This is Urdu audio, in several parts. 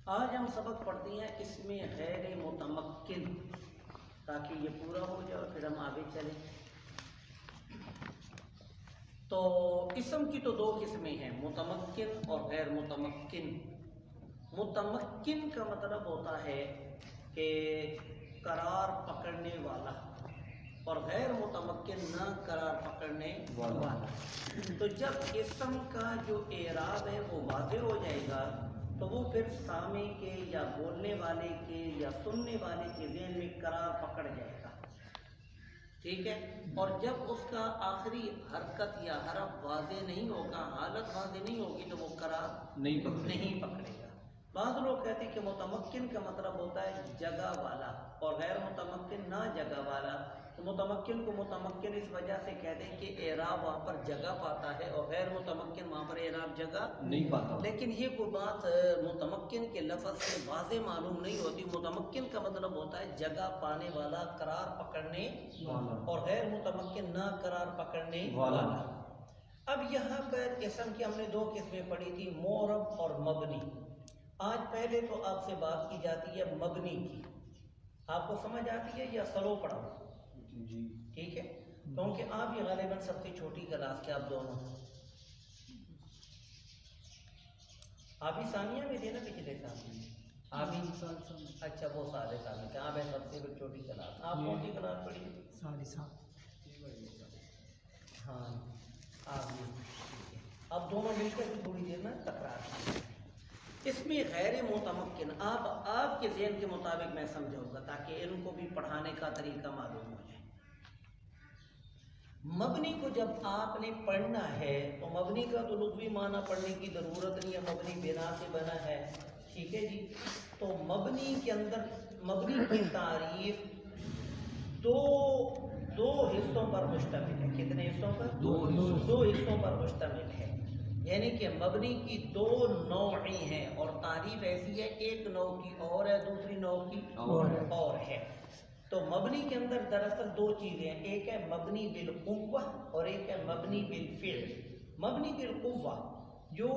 آج ہم سبق پڑھتے ہیں اس میں غیر متمکن، تاکہ یہ پورا ہو جائے اور پھر ہم آگے چلیں۔ تو اسم کی تو دو قسمیں ہیں، متمکن اور غیر متمکن۔ متمکن کا مطلب ہوتا ہے کہ قرار پکڑنے والا، اور غیر متمکن نہ قرار پکڑنے والا۔ تو جب اسم کا جو اعراب ہے وہ واضح ہو جائے گا تو وہ پھر سامع کے یا بولنے والے کے یا سننے والے کے ذہن میں قرار پکڑ جائے گا، ٹھیک ہے۔ اور جب اس کا آخری حرکت یا حرف واضح نہیں ہوگا، حالت واضح نہیں ہوگی تو وہ قرار نہیں پکڑے گا۔ بعض لوگ کہتے ہیں کہ متمکن کا مطلب ہوتا ہے جگہ والا اور غیر متمکن نہ جگہ والا۔ تو متمکن کو متمکن اس وجہ سے کہتے ہیں کہ اعراب وہاں پر جگہ پاتا ہے اور غیر متمکن وہاں پر اعراب جگہ نہیں پاتا۔ لیکن یہ کوئی بات متمکن کے لفظ سے واضح معلوم نہیں ہوتی۔ متمکن کا مطلب ہوتا ہے جگہ پانے والا، قرار پکڑنے والا، اور غیر متمکن نہ قرار پکڑنے والا۔ اب یہاں پر اسم کی ہم نے دو قسمیں پڑھی تھی، معرب اور مبنی۔ آج پہلے تو آپ سے بات کی جاتی ہے مبنی کی۔ آپ کو سمجھ آتی ہے یا سلو پڑھا؟ جی ٹھیک ہے، کیونکہ آپ یہ غالباً سب سے چھوٹی کلاس کے آپ دونوں، آپ ہی ثانیہ میں تھے نا پچھلے سال؟ آپ ہی؟ اچھا وہ سارے سال میں، آپ ہے سب سے چھوٹی کلاس۔ آپ کون سی کلاس پڑھی؟ ہاں آپ بھی، اب دونوں مل کر بھی تھوڑی دیر میں تکرار۔ اس میں غیر متمکن آپ کے ذہن کے مطابق میں سمجھاؤں گا تاکہ ان کو بھی پڑھانے کا طریقہ معلوم ہو جائے۔ مبنی کو جب آپ نے پڑھنا ہے تو مبنی کا تو لغوی معنی پڑھنے کی ضرورت نہیں ہے، مبنی بنا سے بنا ہے، ٹھیک ہے جی۔ تو مبنی کے اندر مبنی کی تعریف دو حصوں پر مشتمل ہے۔ کتنے حصوں پر؟ دو حصوں پر مشتمل ہے، یعنی کہ مبنی کی دو نوعی ہیں اور تعریف ایسی ہے، ایک نوع کی اور ہے، دوسری نوع کی اور ہے۔ تو مبنی کے اندر دراصل دو چیزیں ہیں، ایک ہے مبنی بالقوہ اور ایک ہے مبنی بالفعل۔ مبنی بالقوہ جو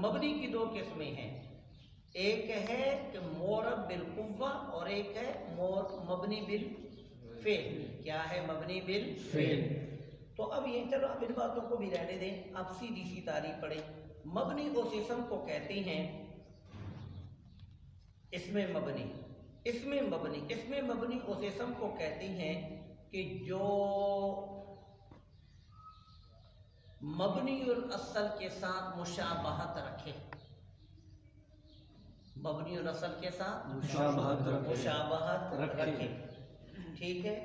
مبنی کی دو قسمیں ہیں، ایک ہے کہ معرب بالقوہ اور ایک ہے مبنی بالفعل۔ کیا ہے؟ مبنی بالفعل۔ تو اب یہ چلو اب ان باتوں کو بھی رہنے دیں، اب سیدھی سی تعریف پڑھیں۔ مبنی اس اسم کو کہتے ہیں، اس میں مبنی اس اسم کو کہتے ہیں کہ جو مبنی الاصل کے ساتھ مشابہت رکھے، مبنی الاصل کے ساتھ مشابہت رکھے، ٹھیک ہے،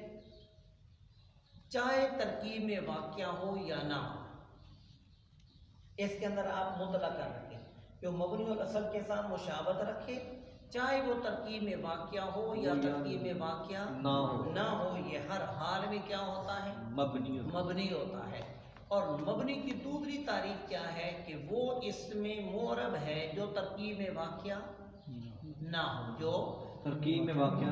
چاہے ترکیب میں واقع ہو یا نہ ہو۔ اس کے اندر آپ مطلق کر رکھیں، جو مبنی الاصل کے ساتھ مشابہت رکھے، چاہے وہ ترکیب میں واقع ہو یا ترکیب میں واقع نہ ہو، یہ ہر حال میں کیا ہوتا ہے؟ مبنی ہوتا ہے۔ اور مبنی کی دوسری تعریف کیا ہے کہ وہ اسم معرب ہے جو ترکیب میں واقع نہ ہو، جو ترکیب میں واقع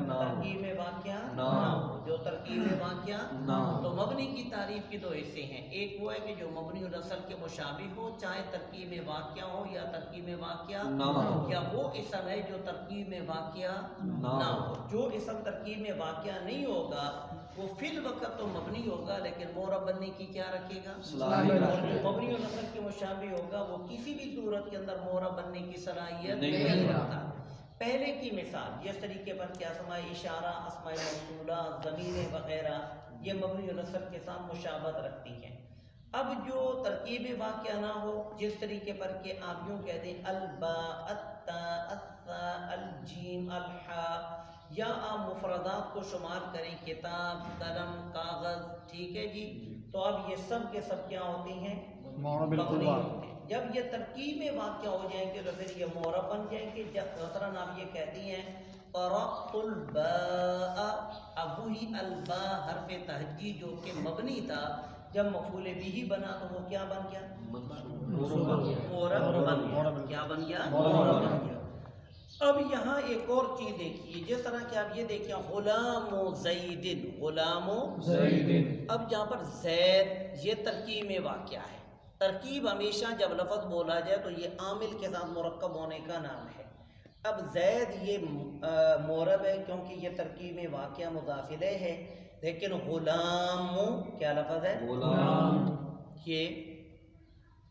نہ ہو، جو ترکیب میں واقع نہ ہو۔ تو مبنی کی تعریف کے دو حصے ہیں، ایک وہ ہے کہ جو مبنی الاصل کے مشابہ ہو، چاہے ترکیب میں واقع ہو یا ترکیب میں واقع نہ ہو، یا وہ اسم ہے جو ترکیب میں واقع نہ ہو۔ جو اسم ترکیب میں واقع نہیں ہوگا وہ فی الوقت تو مبنی ہوگا لیکن معرب بننے کی کیا رکھے گا؟ صلاحیت۔ اور جو مبنی الاصل کے مشابہ ہوگا وہ کسی بھی صورت کے اندر معرب بننے کی صلاحیت نہیں رکھتا۔ پہلے کی مثال جس طریقے پر کہ اسماء اشارہ، اسماء موصولہ، ضمیریں وغیرہ یہ مبنی الاصل کے ساتھ مشابہت رکھتی ہیں۔ اب جو ترکیب واقع نہ ہو، جس طریقے پر کہ آپ یوں کہہ دیں الباء، التاء، الثاء، الجیم، الحاء، یا آپ مفردات کو شمار کریں کتاب، قلم، کاغذ، ٹھیک ہے جی، تو اب یہ سب کے سب کیا ہوتے ہیں؟ مبنی ہوتے ہیں۔ جب یہ ترکیب میں واقع ہو جائیں گے تو پھر یہ معرب بن جائیں گے۔ جب مثلاً آپ یہ کہتی ہیں قرأت الباء، اب وہی الباء حرف تہجی جو کہ مبنی تھا جب مفعول بھی بنا تو وہ کیا بن گیا؟ معرب بن گیا۔ کیا بن گیا؟ معرب بن گیا۔ اب یہاں ایک اور چیز دیکھیے، جس طرح کہ آپ یہ دیکھیں غلام زید، غلام زید، اب جہاں پر زید یہ ترکیب میں واقع ہے، ترکیب ہمیشہ جب لفظ بولا جائے تو یہ عامل کے ساتھ مرکب ہونے کا نام ہے. اب زید یہ مورب ہے کیونکہ یہ ترکیب واقعہ مضاف الیہ ہے، لیکن غلام کیا لفظ ہے؟ غلام. یہ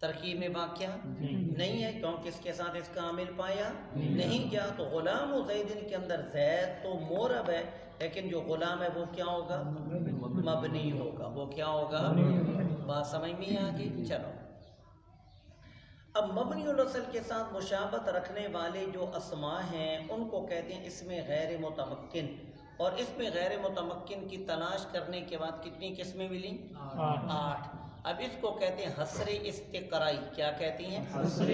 ترکیب میں واقعہ نہیں ہے کیونکہ اس کے ساتھ اس کا عامل پایا نہیں گیا. تو غلام و زیدن کے اندر زید تو مورب ہے، لیکن جو غلام ہے وہ کیا ہوگا؟ مبنی ہوگا. وہ کیا ہوگا؟ بات سمجھ میں آ گئی؟ چلو اب مبنی الاصل کے ساتھ مشابہت رکھنے والے جو اسماء ہیں ان کو کہتے ہیں اسم غیر متمکن. اور اسم غیر متمکن کی تلاش کرنے کے بعد کتنی قسمیں ملی؟ 8. اب اس کو کہتے ہیں حصر استقرائی. کیا کہتی ہیں؟ حصر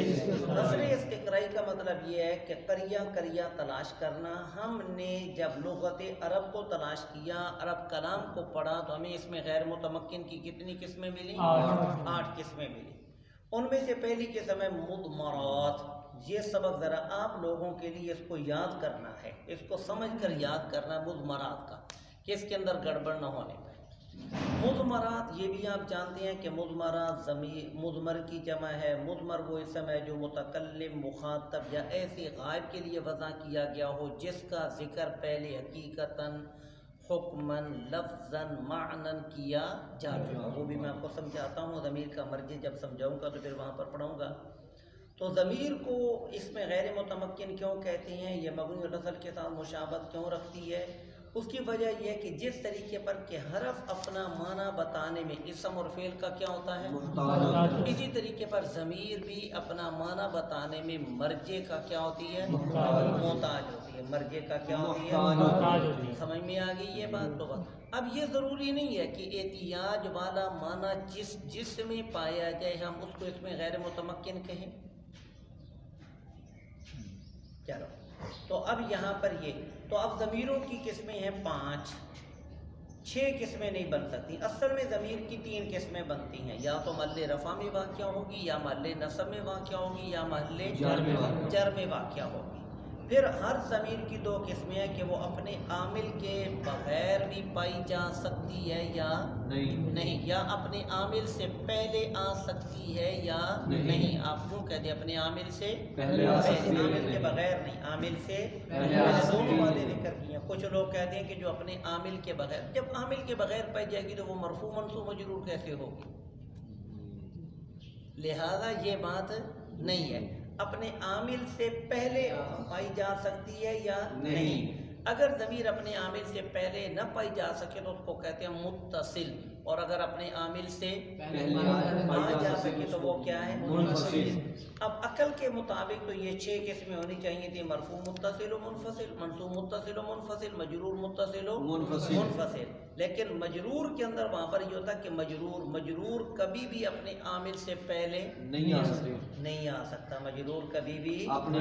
استقرائی کا مطلب یہ ہے کہ قریہ تلاش کرنا. ہم نے جب لغت عرب کو تلاش کیا، عرب کلام کو پڑھا، تو ہمیں اس میں غیر متمکن کی کتنی قسمیں ملی؟ 8 قسمیں ملی. ان میں سے پہلی قسم ہے مضمرات. یہ سبق ذرا آپ لوگوں کے لیے اس کو یاد کرنا ہے، اس کو سمجھ کر یاد کرنا مضمرات کا کہ اس کے اندر گڑبڑ نہ ہونے پائے. مضمرات یہ بھی آپ جانتے ہیں کہ مضمرات مضمر کی جمع ہے. مضمر وہ اسم ہے جو متکلم، مخاطب یا ایسے غائب کے لیے وضع کیا گیا ہو جس کا ذکر پہلے حقیقتاً، حکماً، لفظاً، معناً کیا جا چکا. وہ بھی میں آپ کو سمجھاتا ہوں. ضمیر کا مرجع جب سمجھاؤں گا تو پھر وہاں پر پڑھاؤں گا. تو ضمیر کو اس میں غیر متمکن کیوں کہتے ہیں؟ یہ مبنی الاصل کے ساتھ مشابہت کیوں رکھتی ہے؟ اس کی وجہ یہ ہے کہ جس طریقے پر کہ حرف اپنا معنی بتانے میں اسم اور فعل کا کیا ہوتا ہے؟ اسی طریقے پر ضمیر بھی اپنا معنی بتانے میں مرجع کا کیا ہوتی ہے؟ محتاج ہوتی ہے. مرجع کا کیا ہوتی ہے؟ سمجھ میں آ گئی یہ بات؟ تو بس اب یہ ضروری نہیں ہے کہ احتیاج والا معنی جس میں پایا جائے ہم اس کو اس میں غیر متمکن کہیں. چلو تو اب یہاں پر یہ تو اب ضمیروں کی قسمیں ہیں 5. 6 قسمیں نہیں بن سکتی. اصل میں ضمیر کی 3 قسمیں بنتی ہیں، یا تو محل رفع میں واقع ہوگی، یا محل نصب میں واقع ہوگی، یا محل جر میں واقع ہوگی. پھر ہر ضمیر کی 2 قسمیں ہیں کہ وہ اپنے عامل کے بغیر بھی پائی جا سکتی ہے یا نہیں، یا اپنے عامل سے پہلے آ سکتی ہے یا نہیں. آپ کیوں کہتے ہیں اپنے عامل سے پہلے آ سکتی ہے؟ عامل کے بغیر نہیں، عامل سے پہلے دونوں باتیں ذکر کی ہیں. کچھ لوگ کہتے ہیں کہ جو اپنے عامل کے بغیر، جب عامل کے بغیر پائی جائے گی تو وہ مرفوع منصوب مجرور کیسے ہوگی؟ لہذا یہ بات نہیں ہے. اپنے عامل سے پہلے پائی جا سکتی ہے یا نہیں. اگر ضمیر اپنے عامل سے پہلے نہ پائی جا سکے تو اس کو کہتے ہیں متصل، اور اگر اپنے عامل سے پائی جا سکے تو وہ کیا ہے؟ منفصل. اب عقل کے مطابق تو یہ 6 قسمیں ہونی چاہیے تھی: مرفوع متصل و منفصل، منصوب متصل و منفصل، مجرور متصل و منفصل. لیکن مجرور کے اندر وہاں پر یہ ہوتا ہے کہ مجرور کبھی بھی اپنے عامل سے پہلے نہیں آ سکتا. مجرور کبھی بھی اپنے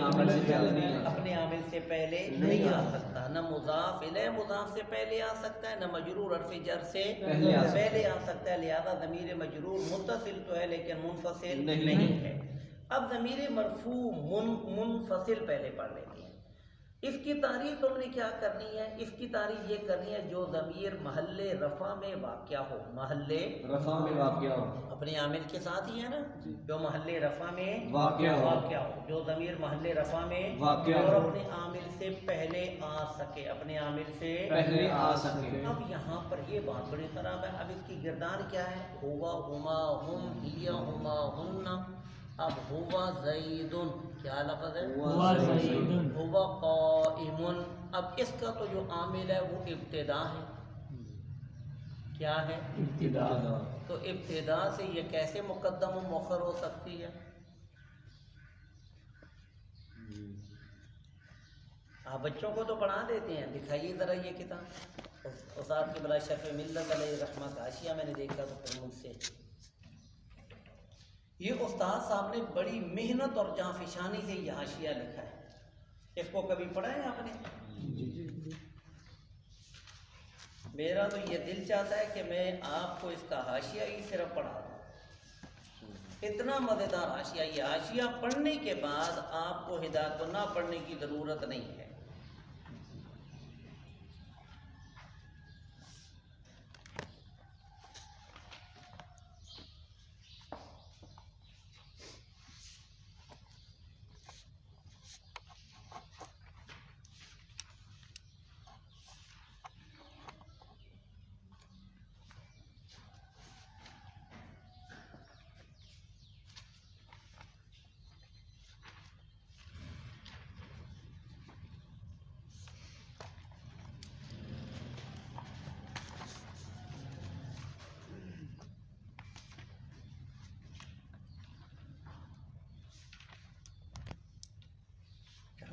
عامل سے پہلے نہیں آ سکتا. نہ مضاف الیہ مضاف سے پہلے آ سکتا ہے، نہ مجرور حرف جر سے پہلے آ سکتا ہے. لہذا ضمیر مجرور متصل تو ہے لیکن منفصل نہیں ہے. اب ضمیر مرفوع منفصل پہلے پڑھ لیتے ہیں. اس کی تعریف ہم نے کیا کرنی ہے؟ اس کی تعریف یہ کرنی ہے جو ضمیر محل رفع میں واقع ہو. محل رفع میں واقع ہو اپنے عامل کے ساتھ ہی ہے نا، جو محل رفع میں واقع ہو، جو ضمیر محل رفع میں واقع اور اپنے عامل سے پہلے آ سکے، اپنے عامل سے پہلے آ سکے. اب یہاں پر یہ بات بڑی خراب ہے. اب اس کی گردان کیا ہے؟ ہوا، ہما، ہم، ہی، ہما، ہن. اب ہوا زیدن کیا لفظ ہے؟ ہوا قائم. اب اس کا تو جو عامل ہے وہ ابتدا ہے. کیا ہے؟ ابتدا. تو ابتدا سے یہ کیسے مقدم و مؤخر ہو سکتی ہے؟ آپ بچوں کو تو پڑھا دیتے ہیں، دکھائیے ذرا یہ کتاب. استاد کی بلا شرف ملت علیہ رحمت حاشیہ میں نے دیکھا تو پھر مجھ سے یہ استاد صاحب نے بڑی محنت اور جانفشانی سے یہ حاشیہ لکھا ہے. اس کو کبھی پڑھا ہے آپ نے؟ میرا تو یہ دل چاہتا ہے کہ میں آپ کو اس کا حاشیہ ہی صرف پڑھا دوں. اتنا مزیدار حاشیہ. یہ حاشیہ پڑھنے کے بعد آپ کو ہدایت کو نہ پڑھنے کی ضرورت نہیں ہے.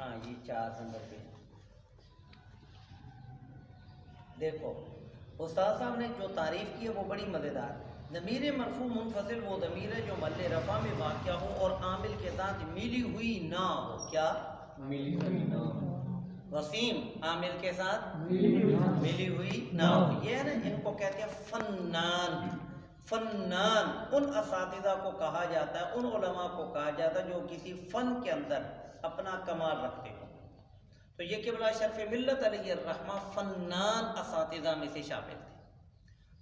ہاں یہ 4 نمبر پہ دیکھو استاد صاحب نے جو تعریف کی ہے وہ بڑی مزیدار. ضمیر مرفوع منفصل وہ ضمیر ہے جو محل رفع میں واقع ہو اور عامل کے ساتھ ملی ہوئی نہ ہو. کیا ملی ہوئی نہ ہو. وسیم عامل کے ساتھ ملی ہوئی نہ ہو. یہ ہے نا ان کو کہتے ہیں فنان. فنان ان اساتذہ کو کہا جاتا ہے, ان علماء کو کہا جاتا ہے جو کسی فن کے اندر اپنا کمال رکھتے ہو. تو یہ قبلہ شرف ملت علیہ الرحمہ فنان اساتذہ میں سے شامل تھے.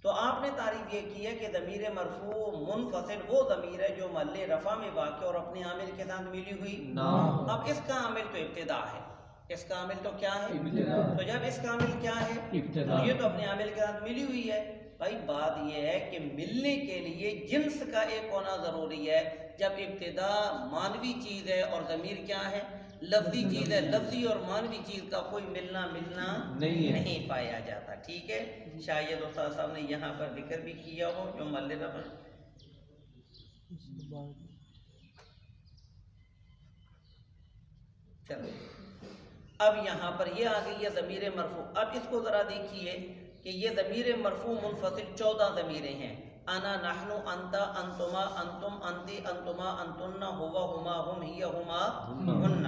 تو آپ نے تعریف یہ کی ہے کہ ضمیر مرفوع منفصل وہ ضمیر ہے جو محل رفع میں واقع اور اپنے عامل کے ساتھ ملی ہوئی نہ. اب اس کا عامل تو ابتدا ہے. اس کا عامل تو کیا ہے ابتدا. تو جب اس کا عامل کیا ہے ابتدا, یہ تو اپنے عامل کے ساتھ ملی ہوئی ہے. بھائی بات یہ ہے کہ ملنے کے لیے جنس کا ایک ہونا ضروری ہے. جب ابتدا مانوی چیز ہے اور ضمیر کیا ہے لفظی چیز ہے, لفظی اور مانوی چیز کا کوئی ملنا نہیں پایا جاتا. ٹھیک ہے. شاید استاد صاحب نے یہاں پر ذکر بھی کیا ہو جو محل رفع. چلو اب یہاں پر یہ آ گئی ہے ضمیر مرفوع. اب اس کو ذرا دیکھیے کہ یہ ضمیر مرفوع منفصل 14 ضمیریں ہیں. انا نحن انت انتما انتم انتی انتما انتن ہوا ہما ہم ہی ہما ہن.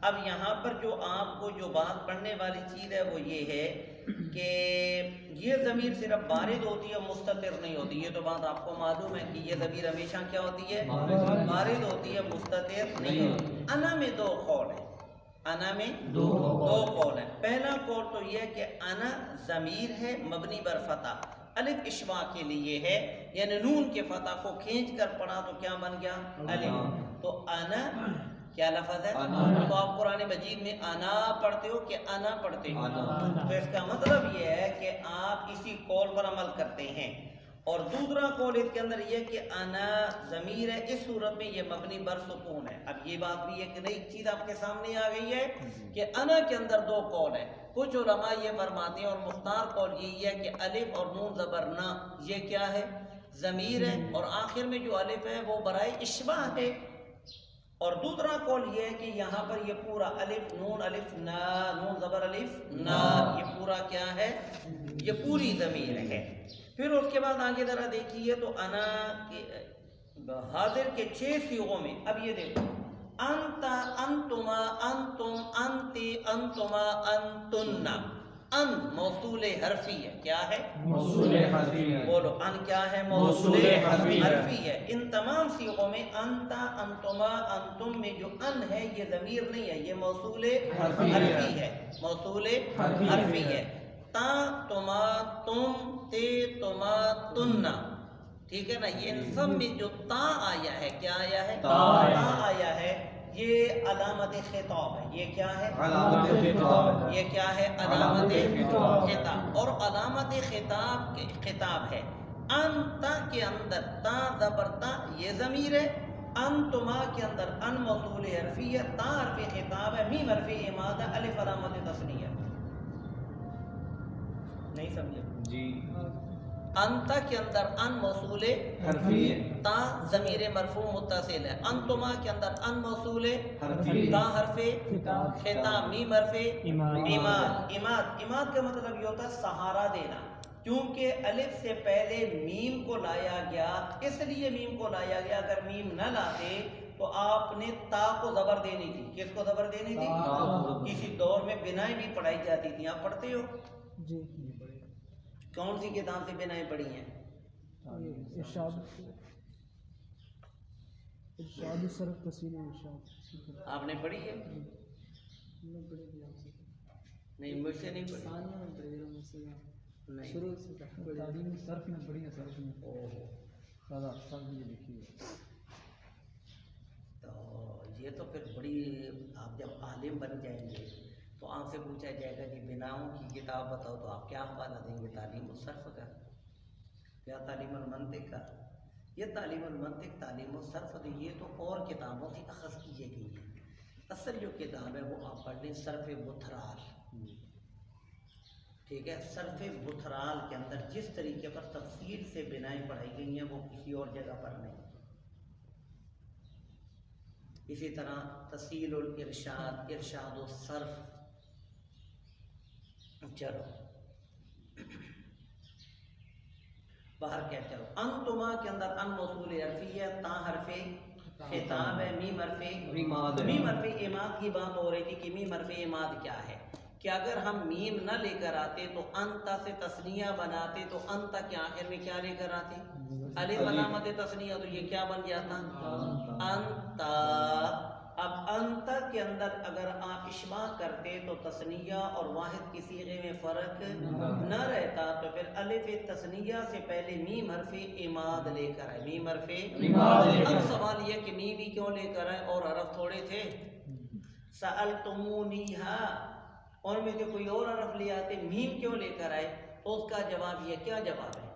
اب یہاں پر جو آپ کو جو بات پڑھنے والی چیز ہے وہ یہ ہے کہ یہ ضمیر صرف بارد ہوتی ہے, مستتر نہیں ہوتی. یہ تو بات آپ کو معلوم ہے کہ یہ ضمیر ہمیشہ کیا ہوتی ہے بارد ہوتی ہے, مستتر نہیں ہوتی. انا میں 2 قول ہیں. انا میں 2 قول ہیں. پہلا قول تو یہ ہے کہ انا ضمیر ہے مبنی بر فتح, الف اشباع کے لیے ہے, یعنی نون کے فتح کو کھینچ کر پڑھا تو کیا بن گیا الف. تو انا کیا لفظ ہے. تو آپ قرآن مجید میں انا پڑھتے ہو کہ انا پڑھتے ہو, تو اس کا مطلب یہ ہے کہ آپ اسی قول پر عمل کرتے ہیں. اور دوسرا قول اس کے اندر یہ کہ انا ضمیر ہے, اس صورت میں یہ مبنی بر سکون ہے. اب یہ بات بھی ایک نئی چیز آپ کے سامنے آ گئی ہے کہ انا کے اندر 2 قول ہیں. کچھ علماء یہ فرماتے ہیں اور مختار قول یہی ہے کہ الف اور نون زبر نا یہ کیا ہے ضمیر ہے, اور آخر میں جو الف ہے وہ برائے اشباع ہے. اور دوسرا قول یہ ہے کہ یہاں پر یہ پورا الف نا نون زبر الف نا, یہ پورا کیا ہے یہ پوری ضمیر ہے. پھر اس کے بعد آگے ذرا دیکھیے تو انا حاضر کے 6 صیغوں میں. اب یہ دیکھو انت انتما انتم انتی انتما انتن. ان موصول حرفی ہے. کیا ہے موصول حرفی ہے. بولو ان کیا ہے موصول حرفی ہے. ان تمام صیغوں میں انت انتما انتم میں جو ان ہے یہ ضمیر نہیں ہے, یہ موصول حرفی ہے. موصول حرفی ہے. تا تما تم تے تما تن. ٹھیک ہے نا. یہ ان سب میں جو تا آیا ہے کیا آیا ہے تا آیا ہے, یہ علامت خطاب ہے. یہ کیا ہے علامت خطاب. یہ کیا ہے علامت خطاب. اور علامت خطاب ہے. انتا کے اندر تا زبر تا یہ ضمیر ہے, انتما کے اندر ان موصول حرفی ہے, تا حرف خطاب ہے, میم حرف اماد ہے, الف علامت تثنیہ. نہیں سمجھے جی. انتا کے اندر ان موصول حرفی ہے, تا ضمیر مرفوع متصل ہے. انتما کے اندر ان موصول حرفی, تا حرف خطاب, میم حرف اماد. اماد کا مطلب یہ ہوتا ہے سہارا دینا. کیونکہ الف سے پہلے میم کو لایا گیا, اس لیے میم کو لایا گیا. اگر میم نہ لاتے تو آپ نے تا کو زبر دینی تھی. کس کو زبر دینی تھی؟ کسی دور میں بنائیں بھی پڑھائی جاتی تھی. آپ پڑھتے ہو جی. کون سی کتاب سے بنائیں پڑھی ہیں؟ ارشاد صرف تصویر ارشاد آپ نے پڑھی ہے؟ نہیں مجھ سے نہیں پڑھی. شروع سے تعلیم صرف میں پڑھی ہے. صرف میں سادہ صرف یہ لکھی ہے. تو یہ تو پھر بڑی, آپ جب عالم بن جائیں گے تو آپ سے پوچھا جائے گا کہ بناؤں کی کتاب بتاؤ, تو آپ کیا حوالہ دیں گے؟ تعلیم الصرف کا یا تعلیم المنطق کا؟ یہ تعلیم المنطق تعلیم الصرف ہے, یہ تو اور کتابوں سے اخذ کیے گئی ہیں. اصل جو کتاب ہے وہ آپ پڑھ لیں صرف بتھرال. ٹھیک ہے, صرف بتھرال کے اندر جس طریقے پر تفصیل سے بنائیں پڑھائی گئی ہیں وہ کسی اور جگہ پر نہیں. اسی طرح تسہیل الارشاد، ارشاد و صرف. چلو باہر کیا، چلو انتما کے اندر ان موصول حرفی ہے، تا حرف خطاب ہے، میم حرف عماد ہے. میم حرف اماد کی بات ہو رہی تھی کہ میم حرف اماد کیا ہے، کہ اگر ہم میم نہ لے کر آتے تو انتا سے تثنیہ بناتے تو انتا کے آخر میں کیا لے کر آتے؟ الف علامت تثنیہ، تو یہ کیا بن جاتا؟ انتا. اب انتا کے اندر اگر آپ اشباع کرتے تو تثنیہ اور واحد کی صیغے میں فرق نہ رہتا، تو پھر الف تثنیہ سے پہلے میم حرف اماد لے کر آئے، میم حرف اماد لے کر اب آئے. سوال یہ کہ میم ہی کیوں لے کر آئے، اور حرف تھوڑے تھے؟ سألتمونیہا، اور میں سے کوئی اور حرف لے آتے، میم کیوں لے کر آئے؟ تو اس کا جواب یہ، کیا جواب ہے؟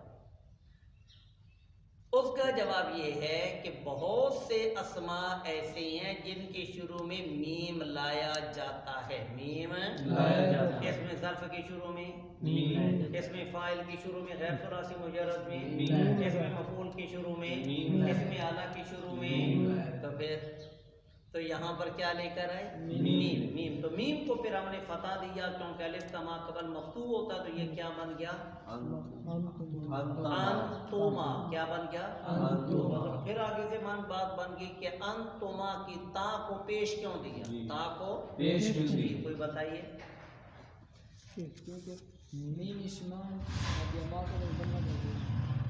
اس کا جواب یہ ہے کہ بہت سے اسماء ایسے ہیں جن کے شروع میں میم لایا جاتا ہے، میم لایا جاتا ہے. اس میں ظرف کے شروع میں میم. اس میں فاعل کے شروع میں غیر ثلاثی مجرد میں میم. اس میں مفعول کے شروع میں میم. اس میں اعلیٰ کے شروع میں میم. تو پھر تو یہاں پر کیا لے کر آئے؟ میم. میم. تو میم کو پھر ہم نے فتح دیا کیونکہ الف کا ما قبل مفتوح ہوتا، تو یہ کیا بن گیا؟ انتما. کیا بن گیا؟ انتما. پھر آگے سے بات بن گئی کہ انتما کی تا کو پیش کیوں دیا؟ جی. تا کو پیش کیوں جی، دیا؟ کوئی بتائیے. میم اشمام ادیابات اور بننا چاہیے.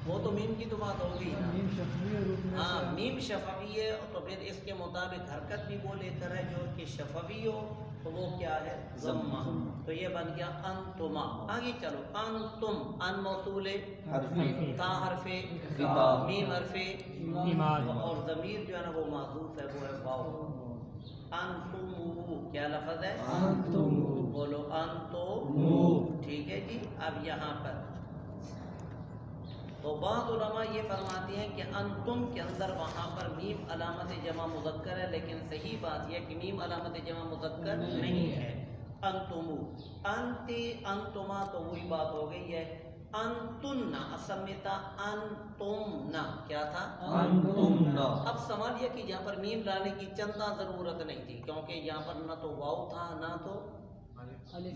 وہ تو میم کی تو بات ہو گئی نا. میم شفوی روپ میں ہاں میم شفوی ہے، تو پھر اس کے مطابق حرکت بھی وہ لے کر ہے جو کہ شفوی ہو، تو وہ کیا ہے؟ ضمہ. تو یہ بن گیا انتما. آگے چلو، انتم ان موصول حرفی. تا حرف خطاب. میم حرف ایمان. اور ضمیر جو ہے نا وہ معذوف ہے، وہ ہے واو. انتم کیا لفظ ہے؟ انتم. بولو انتو. ٹھیک ہے جی. اب یہاں پر تو بعض علماء یہ فرماتے ہیں کہ انتم کے اندر وہاں پر میم علامت جمع مذکر ہے، لیکن صحیح بات یہ کہ میم علامت جمع مذکر نہیں ہے. انتمو، انتے، انتما تو وہی بات ہو گئی ہے. انتن اصل میں تھا انتمنا، کیا تھا؟ انتمنا. اب سوال یہ کہ یہاں پر میم لانے کی چندہ ضرورت نہیں تھی، کیونکہ یہاں پر نہ تو واو تھا نہ تو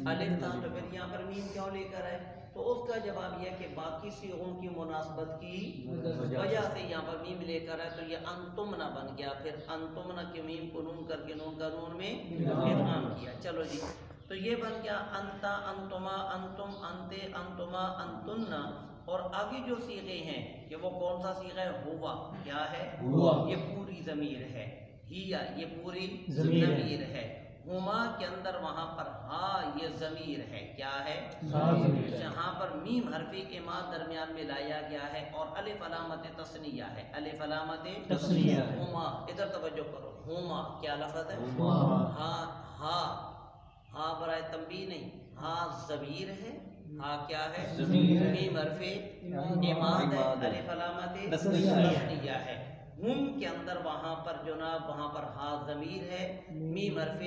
الف تھا، تو پھر یہاں پر میم کیوں لے کر آئے؟ تو اس کا جواب یہ کہ باقی صیغوں کی مناسبت کی وجہ سے یہاں پر میم لے کر آئے، تو یہ انتمنا بن گیا. پھر انتمنا کے میم کو نون کر کے نون کا نون میں ادغام کیا. چلو جی، تو یہ بن گیا انتا، انتما، انتم، انتے، انتما، انتننا. اور آگے جو صیغے ہیں کہ وہ کون سا صیغہ ہے؟ ہوا. کیا ہے؟ ہوا. یہ پوری ضمیر ہے. ہیا یہ پوری ضمیر ہے. ضمیر ہے. ہما کے اندر وہاں پر ہا یہ ضمیر ہے. کیا ہے؟ جہاں پر میم حرف اماد درمیان میں لایا گیا ہے اور الف علامت تثنیہ ہے. الف علامت تثنیہ ہے. ہما. ادھر توجہ کرو، ہما کیا لفظ ہے؟ ہا. ہا ہا برائے تنبیہ نہیں، ہا ضمیر ہے. ہا کیا ہے؟ ضمیر ہے. میم حرف اماد ہے، الف علامت تثنیہ تثنیہ ہے. ہم کے اندر وہاں پر جناب وہاں پر ہا ضمیر ہے، میم حرف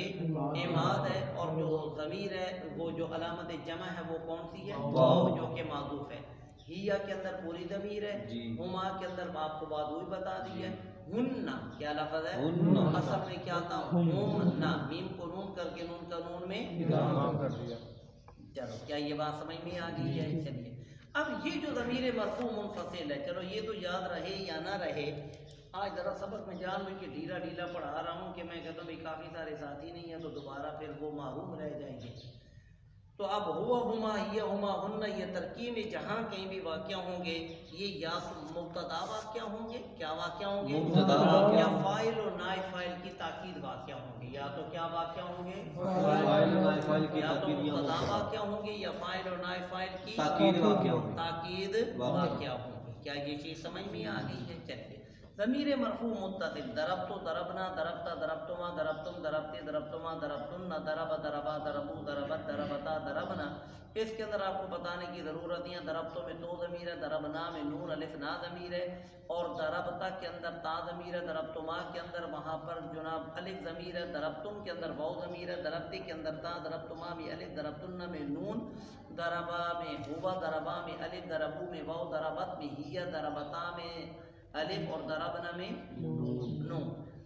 اماد ہے، اور جو ضمیر ہے وہ جو علامت جمع ہے وہ کون سی ہے؟ واو، جو کہ معذوف ہے. ہیا کے اندر پوری ضمیر ہے. جی. ہما کے اندر آپ کو بات وہی بتا دی ہے. ہننا کیا لفظ ہے؟ ہننا. اصل میں کیا تھا؟ ہمنا. میم کو نون کر کے نون کا نون میں ادغام کر دیا. چلو کیا یہ بات سمجھ میں آ گئی ہے؟ چلیے اب یہ جو ضمیر مرفوع منفصل ہے، چلو یہ تو یاد رہے یا نہ رہے. آج ذرا سبق میں جان لوں کہ ڈھیلا پڑھا رہا ہوں کہ میں کہتا ہوں بھائی کافی سارے ساتھی نہیں ہیں تو دوبارہ پھر وہ محروم رہ جائیں گے. تو اب ہوا، ہما، یہ، ہما، ہن، یہ ترکیب میں جہاں کہیں بھی واقع ہوں گے یہ یا مبتدا واقع ہوں گے. کیا واقع ہوں گے؟ مبتدا واقع. یا فاعل اور نائب فاعل کی تاکید واقع ہوں گے. یا تو کیا واقع ہوں گے؟ فاعل و نائب فاعل کی یا تو تاکید یا مبتدا مبتدا. واقع ہوں گے یا فاعل اور نائب فاعل کی تاکید واقع ہوں گی. تاکید واقع ہوں گی. کیا یہ چیز سمجھ میں آ گئی ہے؟ چلیے ضمیر مرفوع متصل، ضربت، ضربنا، ضربتا، ضربتما، ضربتم، ضربتے، ضربتما، ضربتن، ضرب، ضربا، ضربو، ضربت، ضربتا، ضربنا. اس کے اندر آپ کو بتانے کی ضرورت ہے ضربتوں میں دو ضمیر ہے، ضربنا میں نون الف نا ضمیر ہے، اور ضربتا کے اندر تا ضمیر ہے، ضربتما کے اندر وہاں پر جناب الف ضمیر ہے، ضربتم کے اندر واو ضمیر ہے، ضربتے کے اندر تا، ضربتما میں الف، ضربتن میں نون، ضربا میں ہوا، ضربا میں الف، ضربو میں واو، ضربت میں ہیا، ضربتا میں الف اور ضربنا میں نون.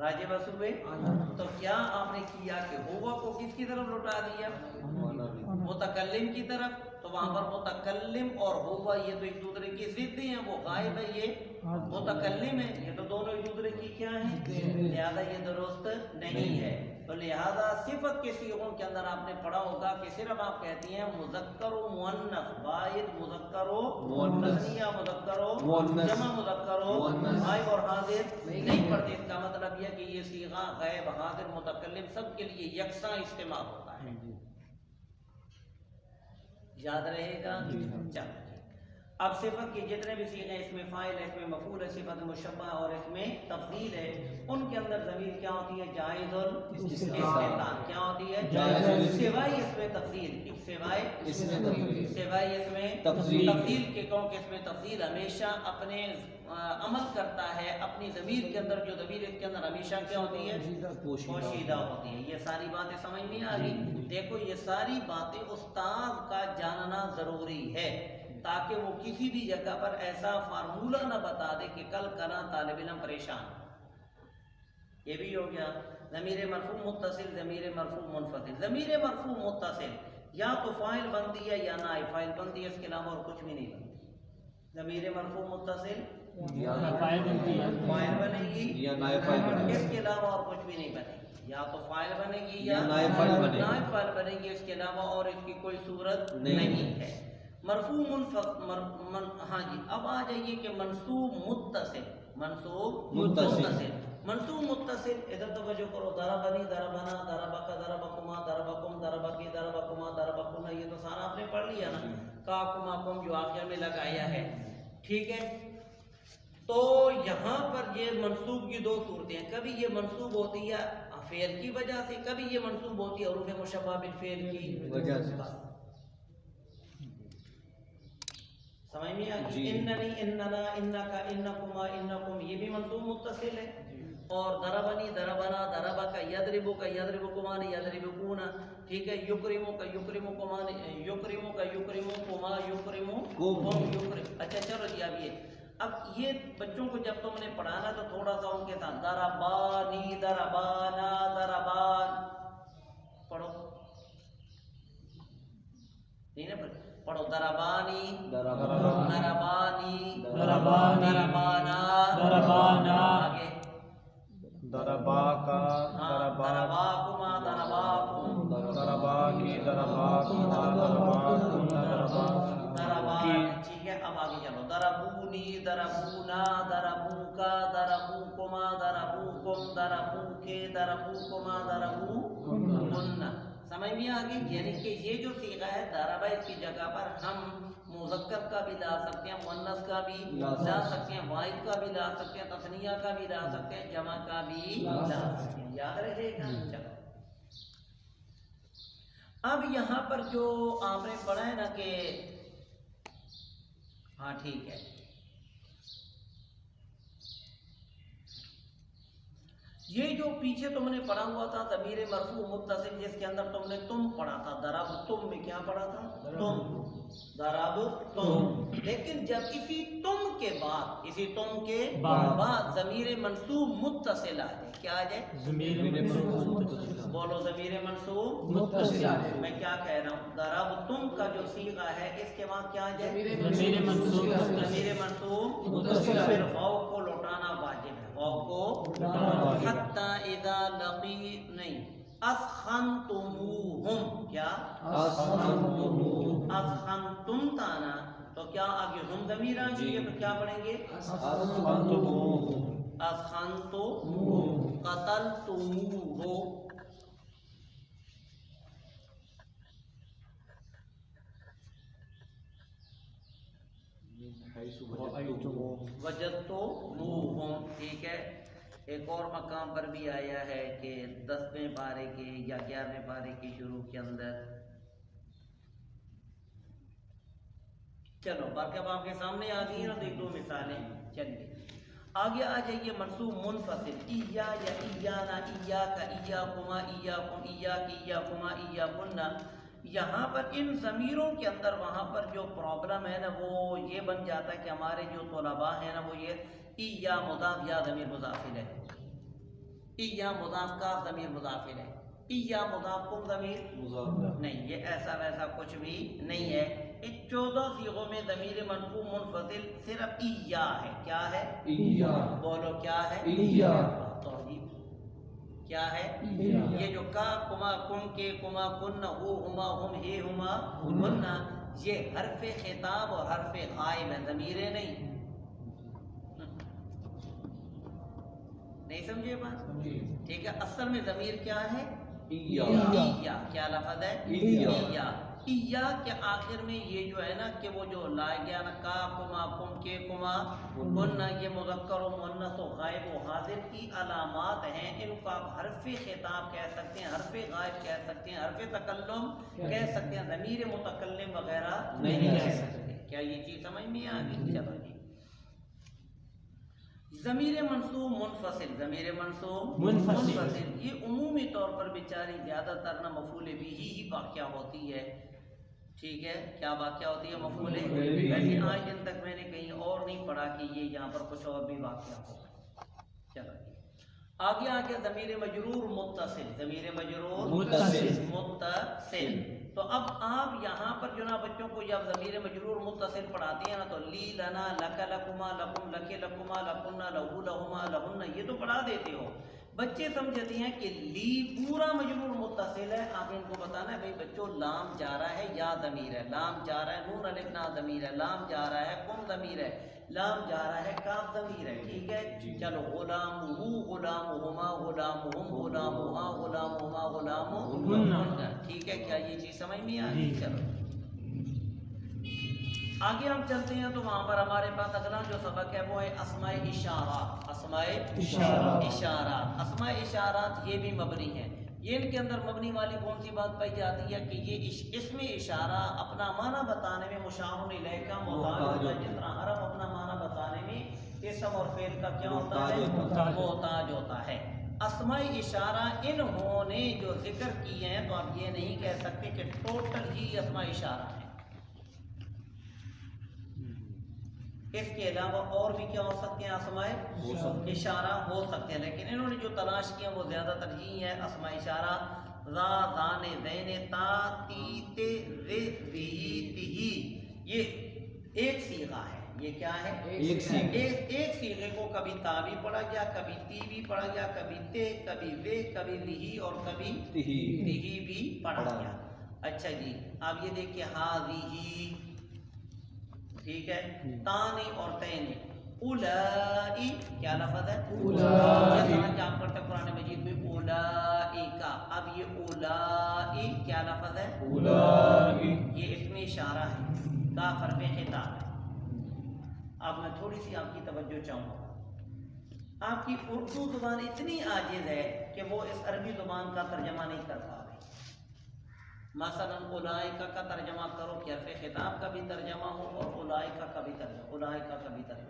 راجع وصوبے تو کیا آپ نے کیا کہ ہوا کو کس کی طرف لوٹا دیا؟ متکلم کی طرف. تو وہاں پر متکلم اور ہوا یہ تو ایک دوسرے کی ضد ہیں. وہ غائب ہے، یہ متکلم ہے، یہ تو دونوں ایک دوسرے کی کیا ہیں؟ لہذا یہ درست نہیں ہے. تو لہذا صفت کے صیغوں کے اندر آپ نے پڑھا ہوگا کہ صرف آپ کہتی ہیں مذکر و مؤنث، واحد مذکر و تثنیہ مذکر و جمع مذکر و غائب اور حاضر نہیں پڑھتے. اس کا مطلب یہ کہ یہ صیغہ غائب، حاضر، متکلم سب کے لیے یکساں استعمال ہوتا ہے. یاد رہے گا. چلو اب صفت کے جتنے بھی صیغے، اس میں فاعل ہے، اس میں مفعول ہے، صفت مشبہ اور اس میں تفضیل ہے، ان کے اندر ضمیر کیا ہوتی ہے؟ جائز الاستتار. کیا ہوتی ہے؟ سوائے اس میں تفضیل کی، سوائے اس میں تفضیل کے. کہوں کہ اس میں تفضیل ہمیشہ اپنے عمل کرتا ہے اپنی ضمیر کے اندر، جو ضمیر اس کے اندر ہمیشہ کیا ہوتی ہے؟ پوشیدہ ہوتی ہے. یہ ساری باتیں سمجھ میں آ گئی. دیکھو یہ ساری باتیں استاد کا جاننا ضروری ہے تاکہ وہ کسی بھی جگہ پر ایسا فارمولہ نہ بتا دے کہ کل کنا طالب علم پریشان. یہ بھی ہو گیا. ضمیر مرفوع متصل، ضمیر مرفوع منفصل. ضمیر مرفوع متصل یا تو فاعل بنتی ہے یا نائب فاعل بنتی ہے، اس کے علاوہ اور کچھ بھی نہیں بنتی. ضمیر مرفوع متصل فاعل بنے گی یا نائب فاعل بنے گی، اس کے علاوہ اور کچھ بھی نہیں بنے گی. یا تو فاعل بنے گی یا نائب فاعل بنے گی، اس کے علاوہ اور اس کی کوئی صورت نہیں ہے. مرفوع ہاں جی. اب آ جائیے کہ منصوب متصل. منصوب متصل ادھر توجہ کرو. ضربنی، ضربنا، ضربک، ضربکما، ضربکم، ضربکی، ضربکما، ضربکنا، یہ تو سارا آپ نے پڑھ لیا نا. کاکما کم جو آخر میں لگایا ہے، ٹھیک ہے. تو یہاں پر یہ منصوب کی دو صورتیں ہیں. کبھی یہ منصوب ہوتی ہے فعل کی وجہ سے، کبھی یہ منصوب ہوتی ہے حروف مشبہ بالفعل کی وجہ سے. سمجھ میں آ گئی؟ اننی، اننا، انکا، انکما، انکم یہ بھی منصوب متصل ہے. اور ضربنی، ضربنا، ضربک، یضربک، یضربکما، یضربکون، ٹھیک ہے. یکرمک، یکرمکما، یکرمک، یکرمکما، یکرمکم. اچھا چلو جی. اب یہ بچوں کو جب تم نے پڑھانا تو تھوڑا سا ان کے ساتھ ضربانی، ضربانا، ضربان پڑھو. نہیں نا پڑھو. ضربانی، ضربانی، ضربانا، آگے ضرباکا، ضرباکما، ضرباکم، ضرباکی، ضرباکما، ضرباکم، ضرباکی. ٹھیک ہے. اب آگے چلو. ضربونی، ضربونا، ضربوکا، ضربوکما، ضربوکم، ضربوکے، ضربوکما، ضربوکن. سمجھ میں آ گئی؟ یعنی کہ یہ جو صیغہ ہے ضربہ، اس کی جگہ پر ہم مذکر کا بھی لا سکتے ہیں، مؤنث کا بھی لا سکتے ہیں، واحد کا بھی لا سکتے ہیں، تثنیہ کا بھی لا سکتے ہیں، جمع کا بھی لا سکتے ہیں. یاد رہے گا. چلو اب یہاں پر جو آپ نے پڑھا ہے نا کہ ہاں ٹھیک ہے، یہ جو پیچھے تم نے پڑھا ہوا تھا ضمیر مرفوع متصل، جس کے اندر تم نے تم پڑھا تھا. ضرب تم میں کیا پڑھا تھا؟ تم. ضرب تم. لیکن جب اسی تم کے بعد ضمیر منصوب متصل آ جائے، کیا آ جائے؟ ضمیر منصوب. بولو ضمیر منصوب متصل. میں کیا کہہ رہا ہوں؟ ضرب تم کا جو صیغہ ہے اس کے بعد کیا آ جائے؟ ضمیر منصوب. ضمیر منصوب متصل. پھر واو کو لوٹانا واجب ہے. واو کو حتی اذا لقی نہیں اسخنتموہم. کیا؟ اسخنتم تھا نا، تو کیا آگے ہم ضمیر آ گئی ہے، تو کیا پڑھیں گے؟ اسخنتو قتلتموہ. وجدتموہم. ٹھیک ہے. ایک اور مقام پر بھی آیا ہے کہ 10ویں پارے کے یا 11ویں پارے کے شروع کے اندر. چلو باقی اب آپ کے سامنے آ گئی نا، دیکھ دو مثالیں. چلیے آگے آ جائیے. منصوب منفصل. ایا یا ایانا، ایاکا، ایاکما، ایاکم، ایاکی، ایاکما، ایاکن. یہاں پر ان ضمیروں کے اندر وہاں پر جو پرابلم ہے نا وہ یہ بن جاتا ہے کہ ہمارے جو طلباء ہیں نا وہ یہ ایا مضاف یا ضمیر مضاف الیہ. ایہ مضاف کا ضمیر مضاف ہے، ایہ مضاف کم ضمیر مضاف نہیں، یہ ایسا ویسا کچھ بھی نہیں ہے۔ ان 14 صیغوں میں ضمیر مرفوع منفصل صرف ایہ ہے۔ کیا ہے؟ ایہ بولو کیا ہے؟ ایہ توحید کیا ہے؟ ایہ۔ یہ جو کا کما کم کے کما کن ہو ہما ہم ہی ہما ہن، یہ حرف خطاب اور حرف غائب ہے، ضمیریں نہیں۔ نہیں سمجھے بات؟ ٹھیک ہے، اصل میں ضمیر کیا ہے؟ ایہ ایہ۔ کیا لفظ ہے؟ ایہ۔ ایہ۔ ایہ کے آخر میں یہ جو ہے نا کہ وہ جو لایا گیا نا کا کما کم کے کما کن، یہ مذکر و مؤنث و غائب و حاضر کی علامات ہیں۔ ان کو آپ حرف خطاب کہہ سکتے ہیں، حرف غائب کہہ سکتے ہیں، حرف تکلم کہہ سکتے ہیں، ضمیر متکلم وغیرہ نہیں کہہ سکتے۔ کیا یہ چیز سمجھ میں آ گئی؟ چلو جی، ضمیر منصوب منفصل، ضمیر منصوب منفصل یہ عمومی طور پر بیچاری زیادہ تر نہ مفعول بھی ہی واقعہ ہوتی ہے۔ ٹھیک ہے، کیا واقعہ ہوتی ہے؟ مفعول بھی۔ ویسے آج دن تک میں نے کہیں اور نہیں پڑھا کہ یہ یہاں پر کچھ اور بھی واقعہ ہوگا۔ چلو آگے آگے ضمیر مجرور متصل، ضمیر مجرور متصل۔ تو اب آپ یہاں پر جو نا بچوں کو جب ضمیر مجرور متصل پڑھاتے ہیں نا تو لی لنا لک لکما لکم لک لکما لکن لہو لہما لہن یہ تو پڑھا دیتے ہو۔ بچے سمجھتے ہیں کہ لی پورا مجرور متصل ہے، آپ ان کو بتانا ہے بھئی بچوں لام جا رہا ہے یا ضمیر ہے، لام جا رہا ہے نون الف نا ضمیر ہے، لام جا رہا ہے کم ضمیر ہے، لام جا رہا ہے کاف ضمیر ہے۔ ٹھیک ہے، چلو غلام ہو غلام ہما غلام ہم غلام ہا غلام ہما غلام ہن۔ ٹھیک ہے، کیا یہ چیز سمجھ میں آ گئی؟ چلو آگے ہم چلتے ہیں تو وہاں پر ہمارے پاس اگلا جو سبق ہے وہ ہے اسماء اشارات۔ اسماء اشارات، اسماء اشارات یہ بھی مبنی ہیں۔ یہ ان کے اندر مبنی والی کون سی بات پائی جاتی ہے کہ یہ اسم اشارہ اپنا معنی بتانے میں مشار الیہ کا محتاج ہوتا ہے، جس طرح حرف اپنا معنی بتانے میں اسم اور فعل کا کیا ہوتا ہے؟ محتاج ہوتا ہے۔ اسماء اشارہ انہوں نے جو ذکر کیے ہیں تو آپ یہ نہیں کہہ سکتے کہ ٹوٹل ہی اسماء اشارہ ہے، اس کے علاوہ اور بھی کیا ہو سکتے ہیں؟ اسماء اشارہ ہو سکتے ہیں، لیکن انہوں نے جو تلاش کیا وہ زیادہ تر ہی ہے اسماء اشارہ۔ ذا دان زین تا تی تے ر ری تی، یہ ایک صیغہ ہے۔ یہ کیا ہے؟ ایک صیغے کو کبھی تا بھی پڑھا گیا، کبھی تی بھی پڑھا گیا، کبھی تے، کبھی وے، کبھی رہی اور کبھی تہی بھی پڑھا گیا۔ اچھا جی، اب یہ دیکھیں ہاذی، ٹھیک ہے، تانے اور تینے، اولائی کیا لفظ ہے؟ اولائی، جیسا کہ آپ پڑھتے قرآن مجید میں اولائکا، اب یہ اولائی کیا لفظ ہے؟ اولائی، یہ اسم اشارہ ہے، کاف حرف خطاب ہے۔ اب میں تھوڑی سی آپ کی توجہ چاہوں گا، آپ کی اردو زبان اتنی عاجز ہے کہ وہ اس عربی زبان کا ترجمہ نہیں کر پا رہی۔ مثلا اولائکا کا ترجمہ کرو کہ حرف خطاب کا بھی ترجمہ ہو اور اولائکا کا بھی ترجمہ، اولائکا کا بھی ترجمہ۔